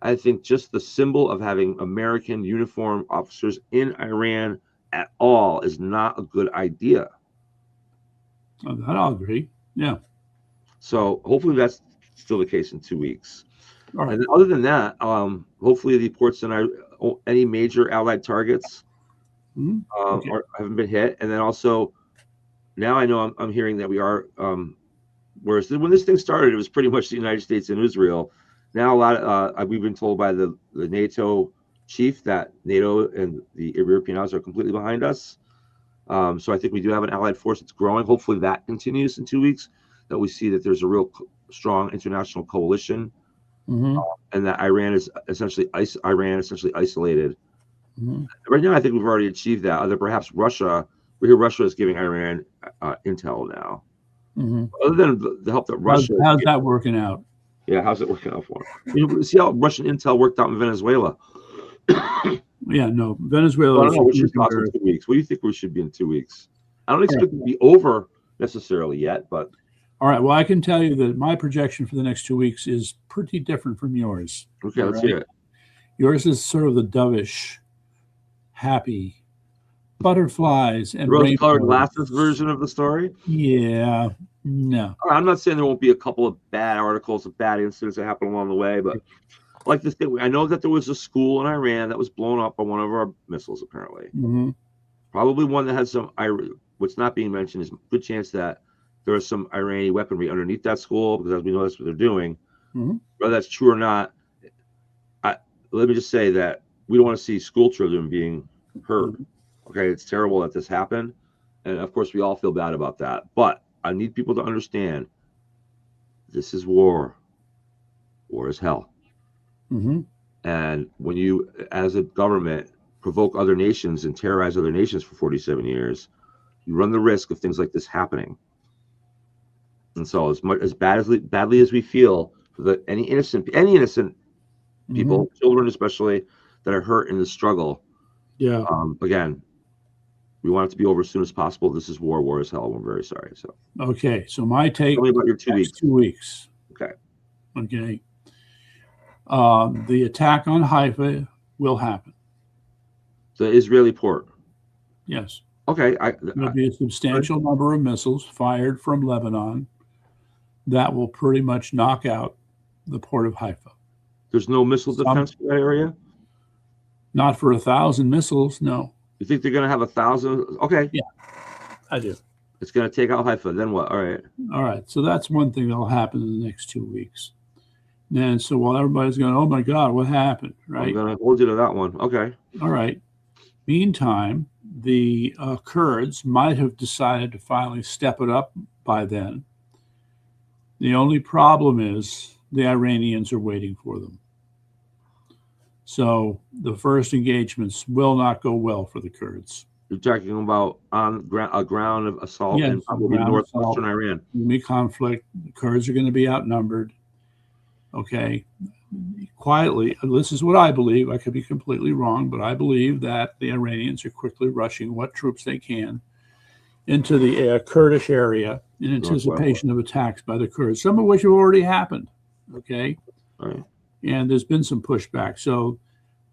I think just the symbol of having American uniformed officers in Iran at all is not a good idea. I'll agree. Yeah. So hopefully that's still the case in 2 weeks. All right. And then other than that, hopefully the ports and any major allied targets haven't been hit. And then also now I know I'm hearing that we are. Whereas when this thing started, it was pretty much the United States and Israel. Now we've been told by the NATO chief that NATO and the European allies are completely behind us. So I think we do have an allied force that's growing. Hopefully that continues in 2 weeks, that we see that there's a real strong international coalition, and that Iran is essentially isolated. Mm-hmm. Right now, I think we've already achieved that. Other perhaps Russia, we hear Russia is giving Iran intel now. Mm-hmm. Other than the help that Russia, how's that working out? Yeah, how's it working out for them? See how Russian intel worked out in Venezuela. Yeah, no, Venezuela. I don't know what should possible in 2 weeks. What do you think we should be in 2 weeks? I don't expect it to be over necessarily yet, but all right. Well, I can tell you that my projection for the next 2 weeks is pretty different from yours. Okay, let's hear it. Yours is sort of the dovish, happy, butterflies and rose-colored glasses version of the story. Yeah, no. I'm not saying there won't be a couple of bad articles of bad incidents that happen along the way, but like this thing, I know that there was a school in Iran that was blown up by one of our missiles, apparently. Mm-hmm. Probably one that had some. What's not being mentioned is a good chance that there is some Iranian weaponry underneath that school, because as we know, that's what they're doing. Mm-hmm. Whether that's true or not, let me just say that we don't want to see school children being hurt. Mm-hmm. Okay, it's terrible that this happened, and of course we all feel bad about that. But I need people to understand, this is war. War is hell. Mm-hmm. And when you, as a government, provoke other nations and terrorize other nations for 47 years, you run the risk of things like this happening. And so, as badly as we feel for any innocent people, children especially, that are hurt in the struggle, again, we want it to be over as soon as possible. This is war. War is hell. We're very sorry. So, okay. So my take. Tell me about your 2 weeks. 2 weeks. Okay. Okay. The attack on Haifa will happen. The Israeli port. Yes. Okay. There'll be a substantial number of missiles fired from Lebanon that will pretty much knock out the port of Haifa. There's no missile defense for that area? Not for 1,000 missiles, no. You think they're going to have 1,000? Okay. Yeah, I do. It's going to take out Haifa. Then what? All right. All right. So that's one thing that'll happen in the next 2 weeks. And so while everybody's going, oh my God, what happened? Right. I'm going to hold you to that one. Okay. All right. Meantime, the Kurds might have decided to finally step it up by then. The only problem is the Iranians are waiting for them. So the first engagements will not go well for the Kurds. You're talking about on a ground of assault in probably northwestern Iran. Enemy conflict. The Kurds are going to be outnumbered. Okay. Quietly, this is what I believe. I could be completely wrong, but I believe that the Iranians are quickly rushing what troops they can into the Kurdish area in anticipation of attacks by the Kurds, some of which have already happened. Okay. Right. And there's been some pushback. So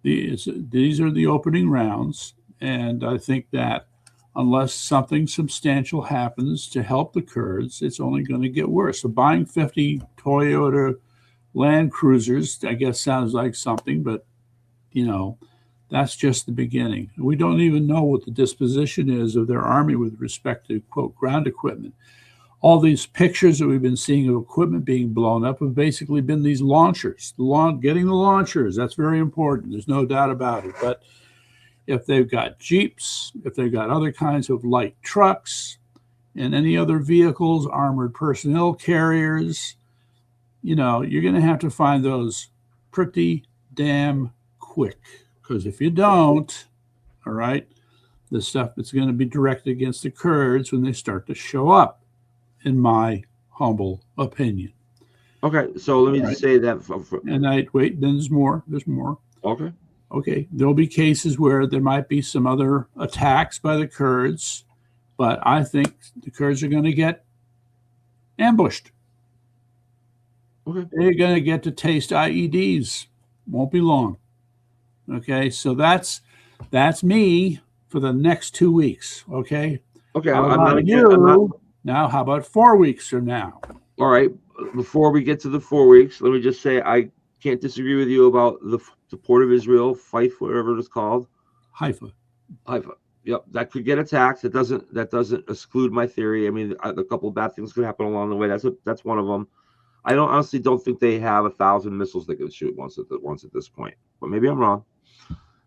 these are the opening rounds. And I think that unless something substantial happens to help the Kurds, it's only going to get worse. So buying 50 Toyota Land Cruisers, I guess, sounds like something, but, that's just the beginning. We don't even know what the disposition is of their army with respect to, quote, ground equipment. All these pictures that we've been seeing of equipment being blown up have basically been these launchers. Getting the launchers, that's very important. There's no doubt about it. But if they've got Jeeps, if they've got other kinds of light trucks and any other vehicles, armored personnel carriers, you're going to have to find those pretty damn quick. Because if you don't, all right, the stuff that's going to be directed against the Kurds when they start to show up, in my humble opinion. Okay, so let me just say that. Then there's more. There's more. Okay. Okay, there'll be cases where there might be some other attacks by the Kurds, but I think the Kurds are going to get ambushed. Okay. They're going to get to taste IEDs. Won't be long. Okay, so that's me for the next 2 weeks. Okay. Okay. Now, how about 4 weeks from now? All right. Before we get to the 4 weeks, let me just say I can't disagree with you about the port of Israel, Fife, whatever it's called. Haifa. Yep, that could get attacked. That doesn't exclude my theory. I mean, a couple of bad things could happen along the way. That's one of them. I honestly don't think they have 1,000 missiles they can shoot once at this point. But maybe I'm wrong.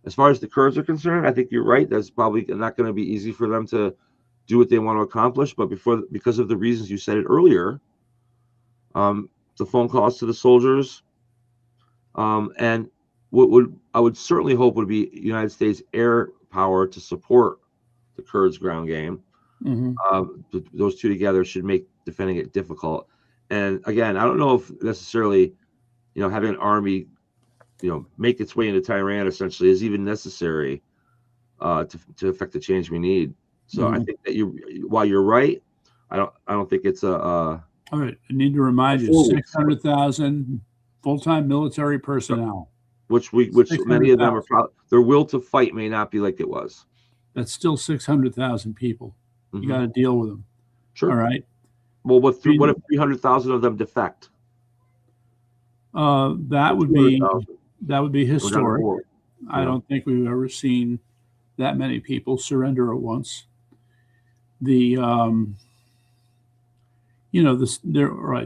As far as the Kurds are concerned, I think you're right. That's probably not going to be easy for them to do what they want to accomplish. But because of the reasons you said it earlier, the phone calls to the soldiers, and what I would certainly hope would be United States air power to support the Kurds' ground game. Mm-hmm. Those two together should make defending it difficult. And again, I don't know if necessarily, having an army, make its way into Tehran essentially is even necessary to affect the change we need. So mm-hmm. I think that while you're right, I don't think it's all right. I need to remind you, 600,000 full-time military personnel. Which many of them are probably, their will to fight may not be like it was. That's still 600,000 people. Mm-hmm. You got to deal with them. Sure. All right. Well, what if 300,000 of them defect? That would be historic. I don't think we've ever seen that many people surrender at once. Right.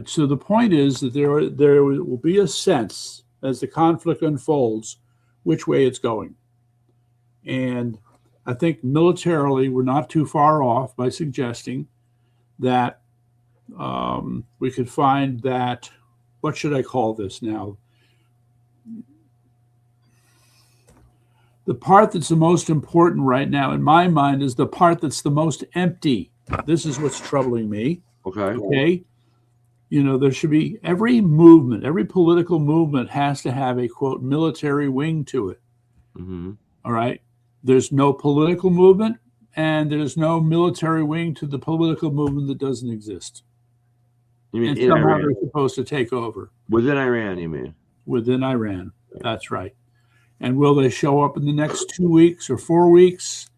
So the point is that there will be a sense as the conflict unfolds which way it's going, and I think militarily we're not too far off by suggesting that we could find that. What should I call this now? The part that's the most important right now, in my mind, is the part that's the most empty. This is what's troubling me. Okay. Okay. You know, there should be every movement, every political movement has to have a quote military wing to it. Mm-hmm. All right. There's no political movement and there's no military wing to the political movement that doesn't exist. You mean And in somehow Iran? they're supposed to take over Within Iran, you mean? within Iran. That's right. And will they show up in the next 2 weeks or 4 weeks?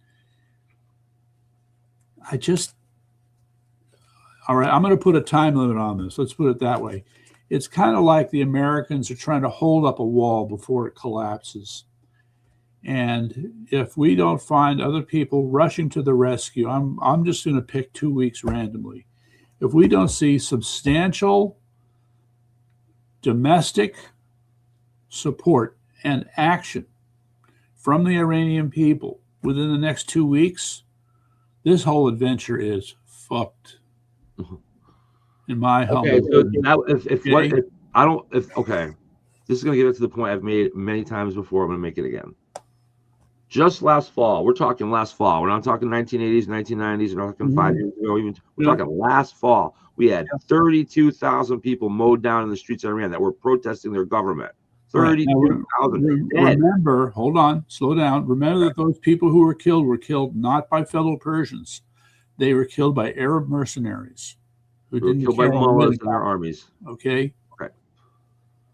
All right, I'm going to put a time limit on this. Let's put it that way. It's kind of like the Americans are trying to hold up a wall before it collapses. And if we don't find other people rushing to the rescue, I'm just going to pick 2 weeks randomly. If we don't see substantial domestic support and action from the Iranian people within the next 2 weeks, this whole adventure is fucked. In my humble Okay, so opinion. now okay, this is gonna get it to the point I've made many times before. I'm gonna make it again. Just last fall, we're talking last fall. We're not talking 1980s, 1990s. We're not talking 5 years ago. Even we're talking last fall. We had 32,000 people mowed down in the streets of Iran that were protesting their government. 32,000. Remember, hold on, slow down. Remember that those people who were killed not by fellow Persians. They were killed by Arab mercenaries who They were didn't killed by care mullahs and their armies. Okay.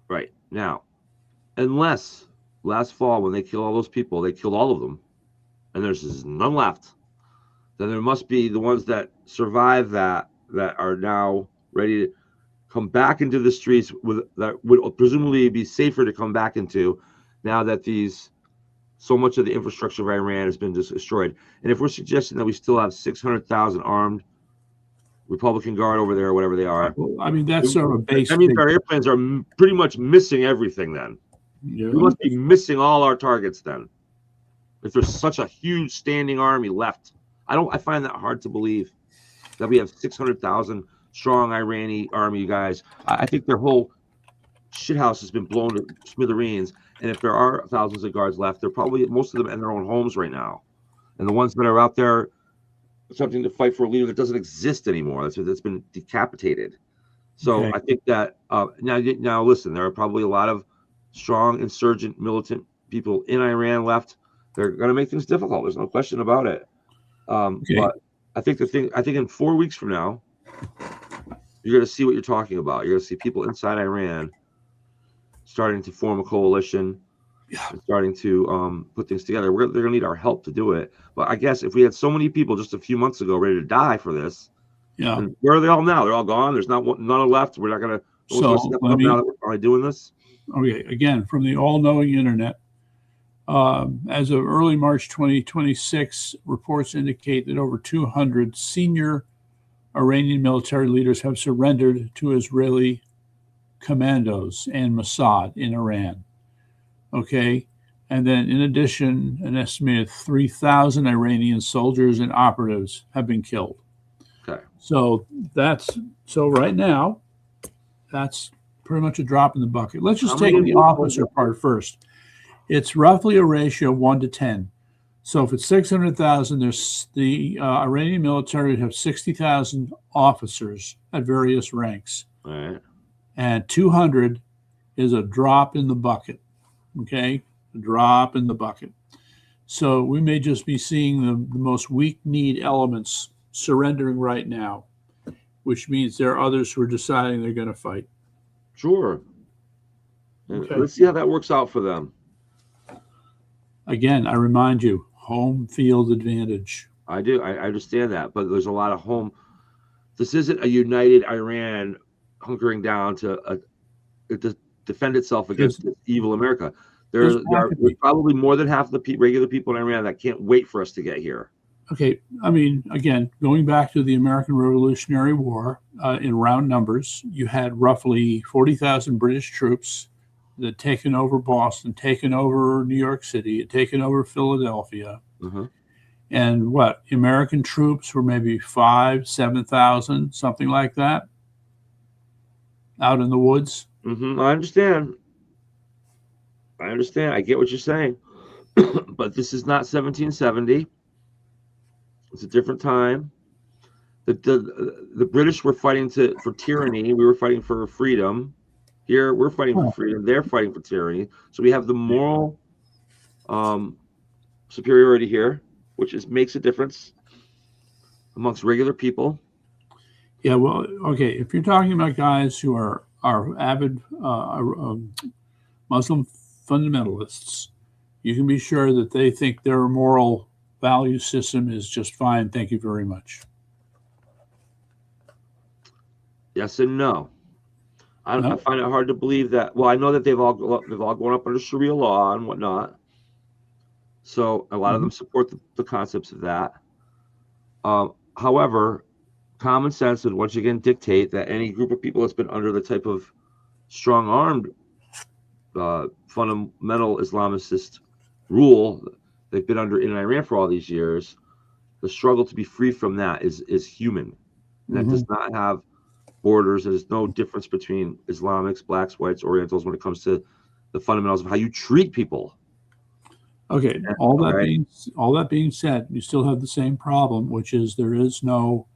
Right now, unless last fall when they killed all those people, they killed all of them, and there's none left, then there must be the ones that survived that are now ready to come back into the streets that would presumably be safer to come back into now that so much of the infrastructure of Iran has been destroyed. And if we're suggesting that we still have 600,000 armed Republican Guard over there, or whatever they are, I mean, that's sort of a base. I mean, our airplanes are pretty much missing everything then. Yeah. We must be missing all our targets then. If there's such a huge standing army left, I find that hard to believe that we have 600,000 strong Iranian army guys. I think their whole shithouse has been blown to smithereens. And if there are thousands of guards left, they're probably most of them in their own homes right now. And the ones that are out there attempting to fight for a leader that doesn't exist anymore, that's been decapitated. So Okay. I think that now listen, there are probably a lot of strong insurgent militant people in Iran left. They're going to make things difficult. There's no question about it. But I think in 4 weeks from now, you're going to see what you're talking about. You're going to see people inside Iran starting to form a coalition, and starting to put things together. They're going to need our help to do it. But I guess if we had so many people just a few months ago ready to die for this, and where are they all now? They're all gone. There's none left. We're not going to. So step up now that we're finally doing this. Okay, again, from the all-knowing internet, as of early March 2026, reports indicate that over 200 senior Iranian military leaders have surrendered to Israeli commandos and Mossad in Iran. Okay, and then in addition, an estimated 3,000 Iranian soldiers and operatives have been killed. Okay. So right now, that's pretty much a drop in the bucket. Let's just take the officer part first. It's roughly a ratio of 1 to 10. So if it's 600,000, there's the Iranian military would have 60,000 officers at various ranks. All right. And 200 is a drop in the bucket. Okay? A drop in the bucket. So we may just be seeing the most weak-kneed elements surrendering right now, which means there are others who are deciding they're going to fight. Sure. Okay. Let's see how that works out for them. Again, I remind you, home field advantage. I do. I understand that, but there's a lot of home. This isn't a united Iran hunkering down to defend itself against evil America. There's probably more than half the regular people in Iran that can't wait for us to get here. Okay, I mean, again, going back to the American Revolutionary War, in round numbers, you had roughly 40,000 British troops that had taken over Boston, taken over New York City, had taken over Philadelphia. Mm-hmm. And what, American troops were maybe 5,000, 7,000, something like that, out in the woods. Mm-hmm. I understand. I get what you're saying. But this is not 1770. It's a different time. The British were fighting for tyranny. We were fighting for freedom. Here we're fighting for freedom. They're fighting for tyranny. So we have the moral superiority here, which makes a difference amongst regular people. Yeah, well, okay. If you're talking about guys who are avid Muslim fundamentalists, you can be sure that they think their moral value system is just fine. Thank you very much. Yes and no. I find it hard to believe that. Well, I know that they've all grown up under Sharia law and whatnot, so a lot of them support the concepts of that. However, common sense would once again dictate that any group of people that's been under the type of strong-armed fundamental Islamicist rule they've been under in Iran for all these years, the struggle to be free from that is human. And that does not have borders. There's no difference between Islamics, blacks, whites, Orientals when it comes to the fundamentals of how you treat people. Okay. All that being said, you still have the same problem, which is there is no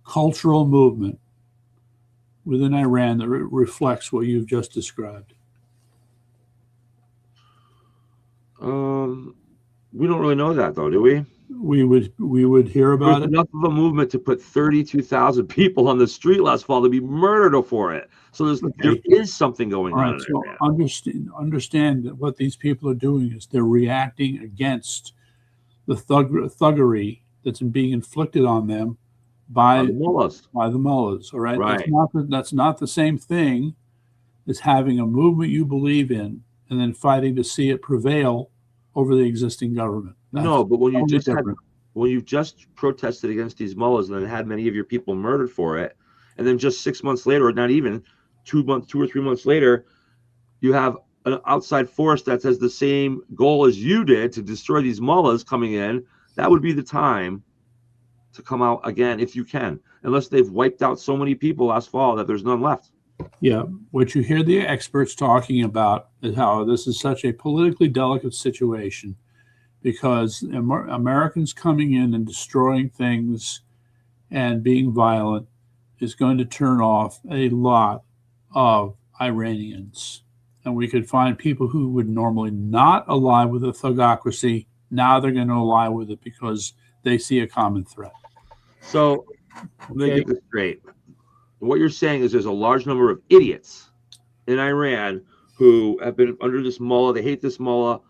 cultural movement within Iran that reflects what you've just described. We don't really know that, though, do we? We would hear about it. Enough of a movement to put 32,000 people on the street last fall to be murdered for it. So there is something going on. So understand that what these people are doing is they're reacting against the thuggery that's being inflicted on them by the mullahs. All right. That's not the same thing as having a movement you believe in and then fighting to see it prevail over the existing government. No, but when you just protested against these mullahs and then had many of your people murdered for it, and then just 6 months later, or not even 2 or 3 months later, you have an outside force that has the same goal as you did to destroy these mullahs coming in, that would be the time to come out again if you can, unless they've wiped out so many people last fall that there's none left. Yeah, what you hear the experts talking about is how this is such a politically delicate situation because Americans coming in and destroying things and being violent is going to turn off a lot of Iranians. And we could find people who would normally not ally with a thugocracy. Now they're going to ally with it because they see a common threat. So let me get this straight. What you're saying is there's a large number of idiots in Iran who have been under this mullah. They hate this mullah.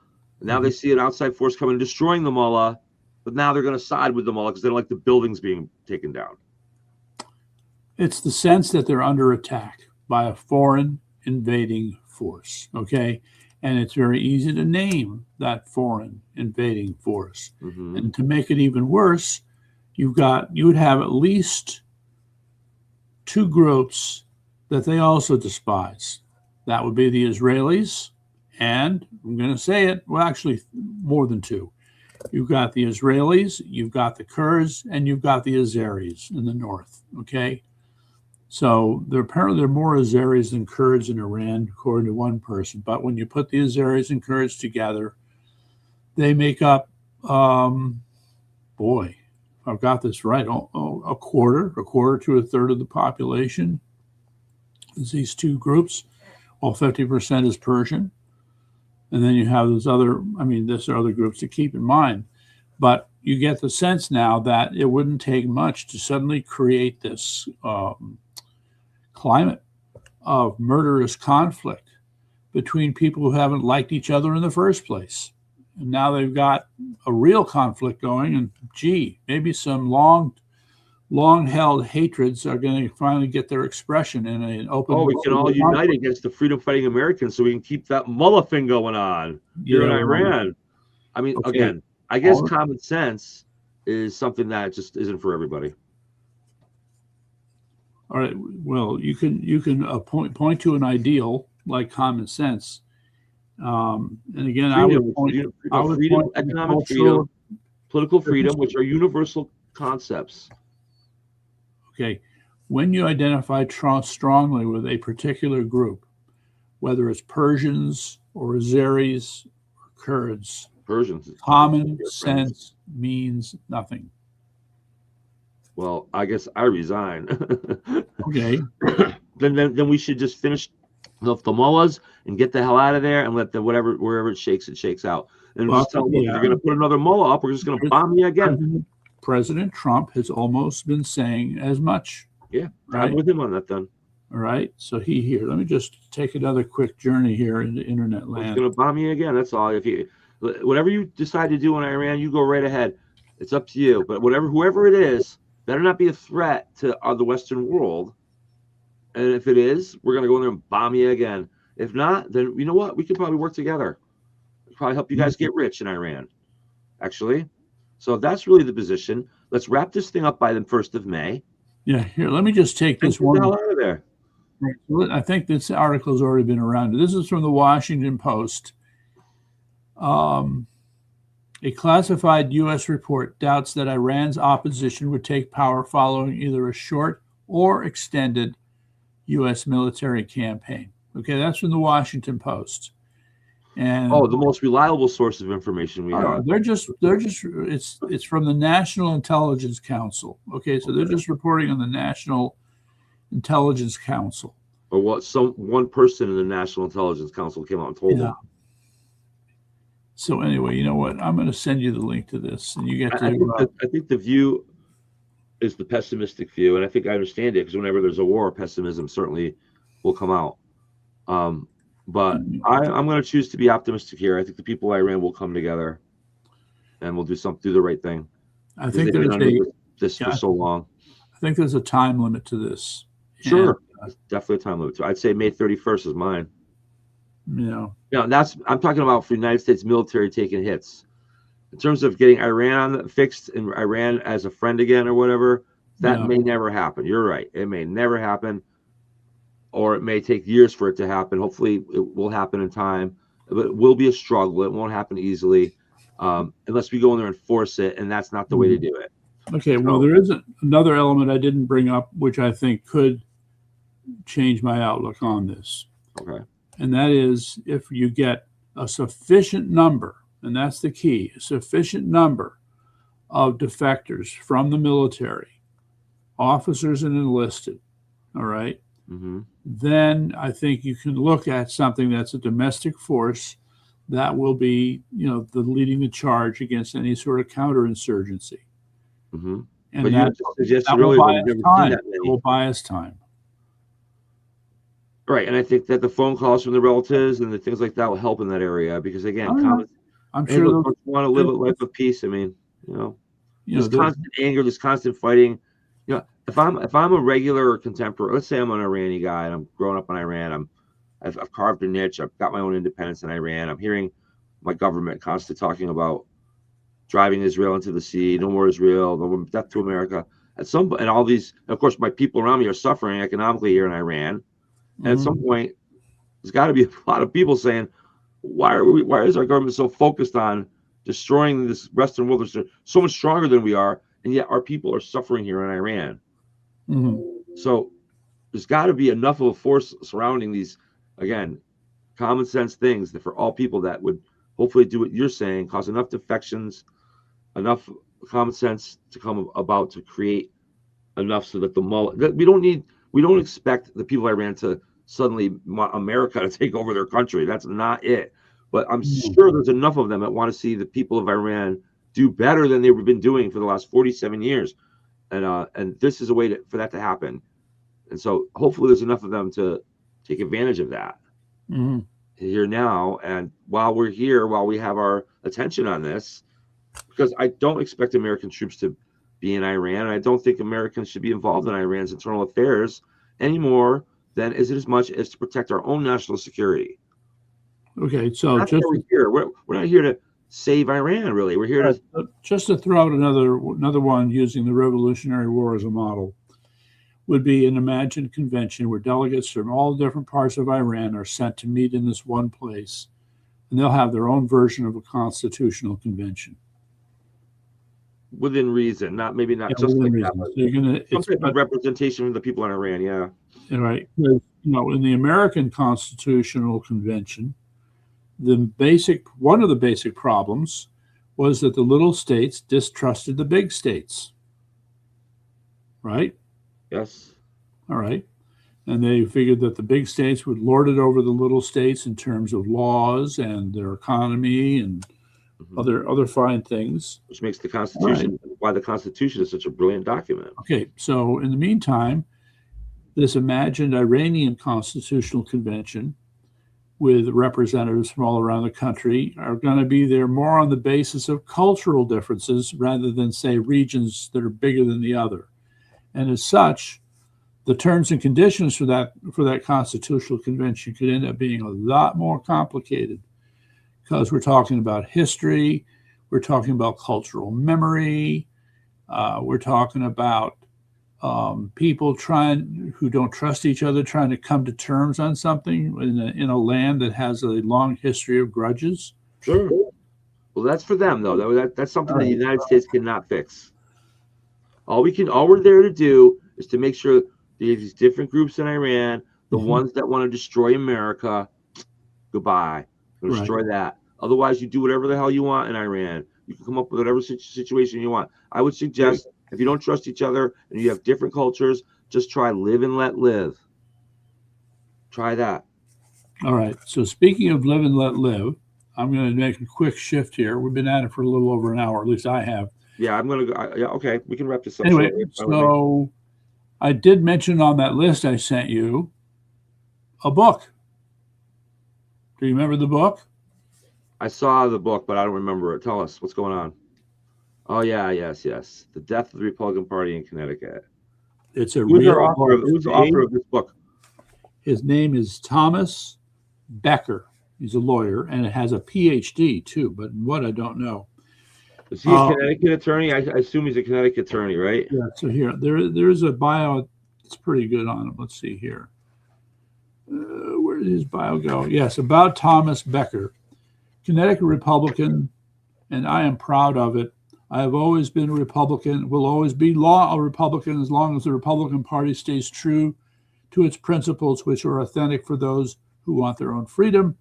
Now they see an outside force coming and destroying the mullah, but now they're going to side with the mullah because they don't like the buildings being taken down. It's the sense that they're under attack by a foreign invading force, okay? And it's very easy to name that foreign invading force. And to make it even worse, you would have at least two groups that they also despise. That would be the Israelis, and I'm going to say it, well, actually more than two. You've got the Israelis, you've got the Kurds, and you've got the Azeris in the north, okay? So apparently there are more Azeris than Kurds in Iran, according to one person. But when you put the Azeris and Kurds together, they make up, boy, I've got this right, a quarter to a third of the population is these two groups. Well, 50% is Persian. And then you have those other, there's other groups to keep in mind. But you get the sense now that it wouldn't take much to suddenly create this climate of murderous conflict between people who haven't liked each other in the first place. And now they've got a real conflict going, and maybe some long-held hatreds are going to finally get their expression in an open. Oh, we can all unite against the freedom-fighting Americans, so we can keep that mullah thing going on here in Iran. Again, I guess common sense is something that just isn't for everybody. All right. Well, you can point to an ideal like common sense. And again, economic freedom, political freedom, which are universal concepts. Okay. When you identify strongly with a particular group, whether it's Persians or Azeris or Kurds, Persians. Common sense means nothing. Well, I guess I resign. Okay. Then we should just finish the mullahs and get the hell out of there and let the wherever it shakes out. And Well, just tell them, look, if yeah. you're going to put another mullah up, we're just going to bomb you again. President Trump has almost been saying as much. Yeah, Right. I'm with him on that then. All right. So let me just take another quick journey here into internet It's land. going to bomb you again. That's all. Whatever you decide to do in Iran, you go right ahead. It's up to you. But whoever it is, better not be a threat to the Western world. And if it is, we're going to go in there and bomb you again. If not, then you know what? We could probably work together. Probably help you guys get rich in Iran, actually. So that's really the position. Let's wrap this thing up by the 1st of May. Yeah. Here, let me just take And this get one. the hell out of there. I think this article has already been around. This is from the Washington Post. A classified U.S. report doubts that Iran's opposition would take power following either a short or extended U.S. military campaign. Okay, that's from the Washington Post. And the most reliable source of information we have. it's from the National Intelligence Council. Okay, so they're just reporting on the National Intelligence Council. Or what one person in the National Intelligence Council came out and told them. So anyway, you know what? I'm going to send you the link to this, and you get to. I think the view is the pessimistic view, and I think I understand it because whenever there's a war, pessimism certainly will come out. But I'm going to choose to be optimistic here. I think the people of Iran will come together, and we'll do the right thing. I think this for so long. I think there's a time limit to this. Sure, definitely a time limit. I'd say May 31st is mine. Yeah. I'm talking about for the United States military taking hits. In terms of getting Iran fixed and Iran as a friend again or whatever, that may never happen. You're right. It may never happen, or it may take years for it to happen. Hopefully it will happen in time, but it will be a struggle. It won't happen easily unless we go in there and force it, and that's not the way to do it. Okay, well, there is another element I didn't bring up, which I think could change my outlook on this. Okay. And that is if you get a sufficient number, and that's the key, a sufficient number of defectors from the military, officers and enlisted, all right, then I think you can look at something that's a domestic force that will be, the leading the charge against any sort of counterinsurgency. And But that will buy us time. Right, and I think that the phone calls from the relatives and the things like that will help in that area because again, I'm sure don't want to live a life of peace. I mean, this constant anger, this constant fighting. If I'm a regular or contemporary, let's say I'm an Iranian guy and I'm growing up in Iran, I've carved a niche, I've got my own independence in Iran. I'm hearing my government constantly talking about driving Israel into the sea, no more Israel, no more death to America. And all these, of course, my people around me are suffering economically here in Iran. And at some point, there's got to be a lot of people saying, why is our government so focused on destroying this Western world? They're so much stronger than we are, and yet our people are suffering here in Iran. So there's got to be enough of a force surrounding these, again, common sense things that for all people that would hopefully do what you're saying, cause enough defections, enough common sense to come about to create enough so that we don't expect the people of Iran to suddenly want America to take over their country. That's not it. But I'm sure there's enough of them that want to see the people of Iran do better than they've been doing for the last 47 years. And this is a way for that to happen. And so hopefully there's enough of them to take advantage of that here now. And while we're here, while we have our attention on this, because I don't expect American troops to be in Iran. I don't think Americans should be involved in Iran's internal affairs any more than is it as much as to protect our own national security. Okay, so that's why we're here. We're not here to save Iran, really. We're here to throw out another one using the Revolutionary War as a model. Would be an imagined convention where delegates from all different parts of Iran are sent to meet in this one place, and they'll have their own version of a constitutional convention. Within reason, not just like that. So you're gonna some type of representation of the people in Iran, yeah. Right. In the American Constitutional Convention, one of the basic problems was that the little states distrusted the big states. Right? Yes. All right. And they figured that the big states would lord it over the little states in terms of laws and their economy and other fine things. Which makes the Constitution, why the Constitution is such a brilliant document. Okay, so in the meantime, this imagined Iranian constitutional convention with representatives from all around the country are going to be there more on the basis of cultural differences rather than, say, regions that are bigger than the other. And as such, the terms and conditions for that constitutional convention could end up being a lot more complicated because we're talking about history, we're talking about cultural memory, we're talking about people who don't trust each other trying to come to terms on something in a land that has a long history of grudges. Sure. Well, that's for them though. That's something that the United States cannot fix. All we're there to do is to make sure these different groups in Iran, the ones that want to destroy America, goodbye. Destroy that. Otherwise, you do whatever the hell you want in Iran. You can come up with whatever situation you want. I would suggest if you don't trust each other and you have different cultures, just try live and let live. Try that. All right. So speaking of live and let live, I'm going to make a quick shift here. We've been at it for a little over an hour. At least I have. Yeah, I'm going to go. Yeah, okay. We can wrap this up. Anyway, so I did mention on that list I sent you a book. Do you remember the book? I saw the book, but I don't remember it. Tell us what's going on. Oh yeah, yes. The Death of the Republican Party in Connecticut. It's a Who's real the author of this book? His name is Thomas Becker. He's a lawyer, and it has a PhD too, but what I don't know. Is he a Connecticut attorney? I assume he's a Connecticut attorney, right? Yeah. So here, there's a bio. It's pretty good on him. Let's see here. Where did his bio go? Yes, about Thomas Becker, Connecticut Republican, and I am proud of it. I have always been a Republican, will always be a Republican as long as the Republican Party stays true to its principles, which are authentic for those who want their own freedom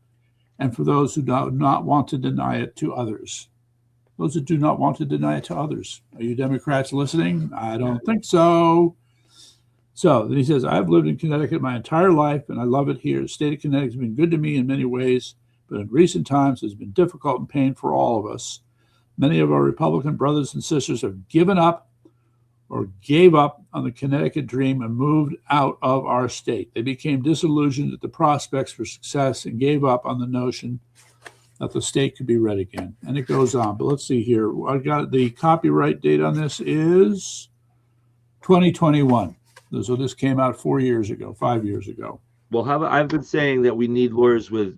and for those who do not want to deny it to others. Those that do not want to deny it to others. Are you Democrats listening? I don't think so. So then he says, I've lived in Connecticut my entire life, and I love it here. The state of Connecticut has been good to me in many ways, but in recent times it's been difficult and painful for all of us. Many of our Republican brothers and sisters have given up or gave up on the Connecticut dream and moved out of our state. They became disillusioned at the prospects for success and gave up on the notion that the state could be red again. And it goes on. But let's see here. I got the copyright date on this is 2021. So this came out 5 years ago. Well, I've been saying that we need lawyers with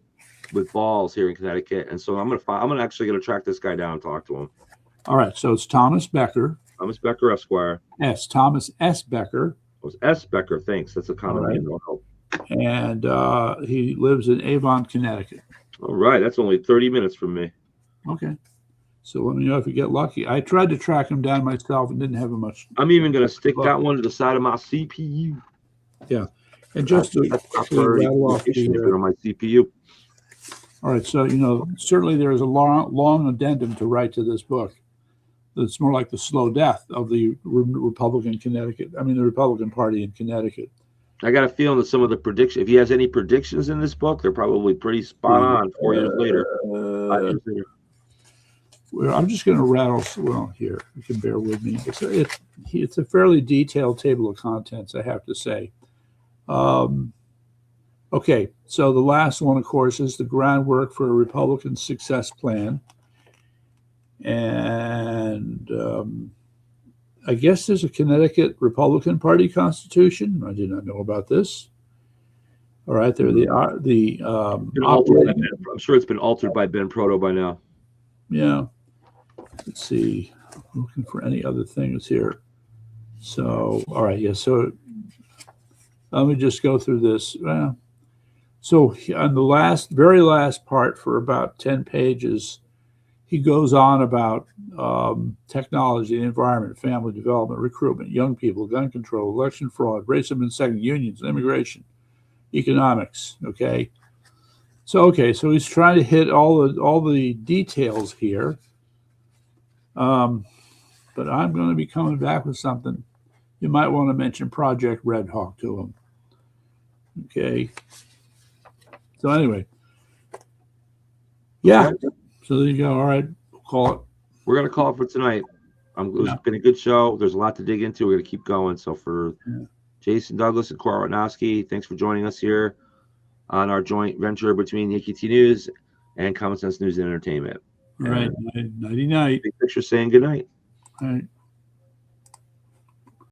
balls here in Connecticut, and so I'm actually gonna track this guy down and talk to him. All right, so it's Thomas Becker. Thomas Becker, Esquire. Yes, Thomas S. Becker. It was S. Becker. Thanks. That's a common name. And he lives in Avon, Connecticut. All right, that's only 30 minutes from me. Okay, so let me know if you get lucky. I tried to track him down myself and didn't have much. I'm even gonna stick that one to the side of my CPU. Yeah, and just to rattle off on my CPU. All right, so certainly there is a long addendum to write to this book. It's more like the slow death of the Republican Party in Connecticut. I got a feeling that some of the predictions, if he has any predictions in this book, they're probably pretty spot on 4 years later. 5 years later. Well, I'm just going to rattle. Well, here, you can bear with me. It's a fairly detailed table of contents, I have to say. Okay, so the last one, of course, is the groundwork for a Republican success plan. And I guess there's a Connecticut Republican Party constitution. I did not know about this. All right, there I'm sure it's been altered by Ben Proto by now. Yeah. Let's see. I'm looking for any other things here. So, all right, yeah. So let me just go through this. So on the very last part, for about 10 pages, he goes on about technology, the environment, family development, recruitment, young people, gun control, election fraud, racism and second unions, immigration, economics. Okay. So okay, so he's trying to hit all the details here. But I'm going to be coming back with something. You might want to mention Project Red Hawk to him. Okay. So anyway, yeah. Okay. So there you go. All right, we'll call it. We're gonna call it for tonight. It's been a good show. There's a lot to dig into. We're gonna keep going. So for Jason Douglas and Cora Ratnowski, thanks for joining us here on our joint venture between AKT News and Common Sense News and Entertainment. All right, nighty night. Big picture saying good night. All right.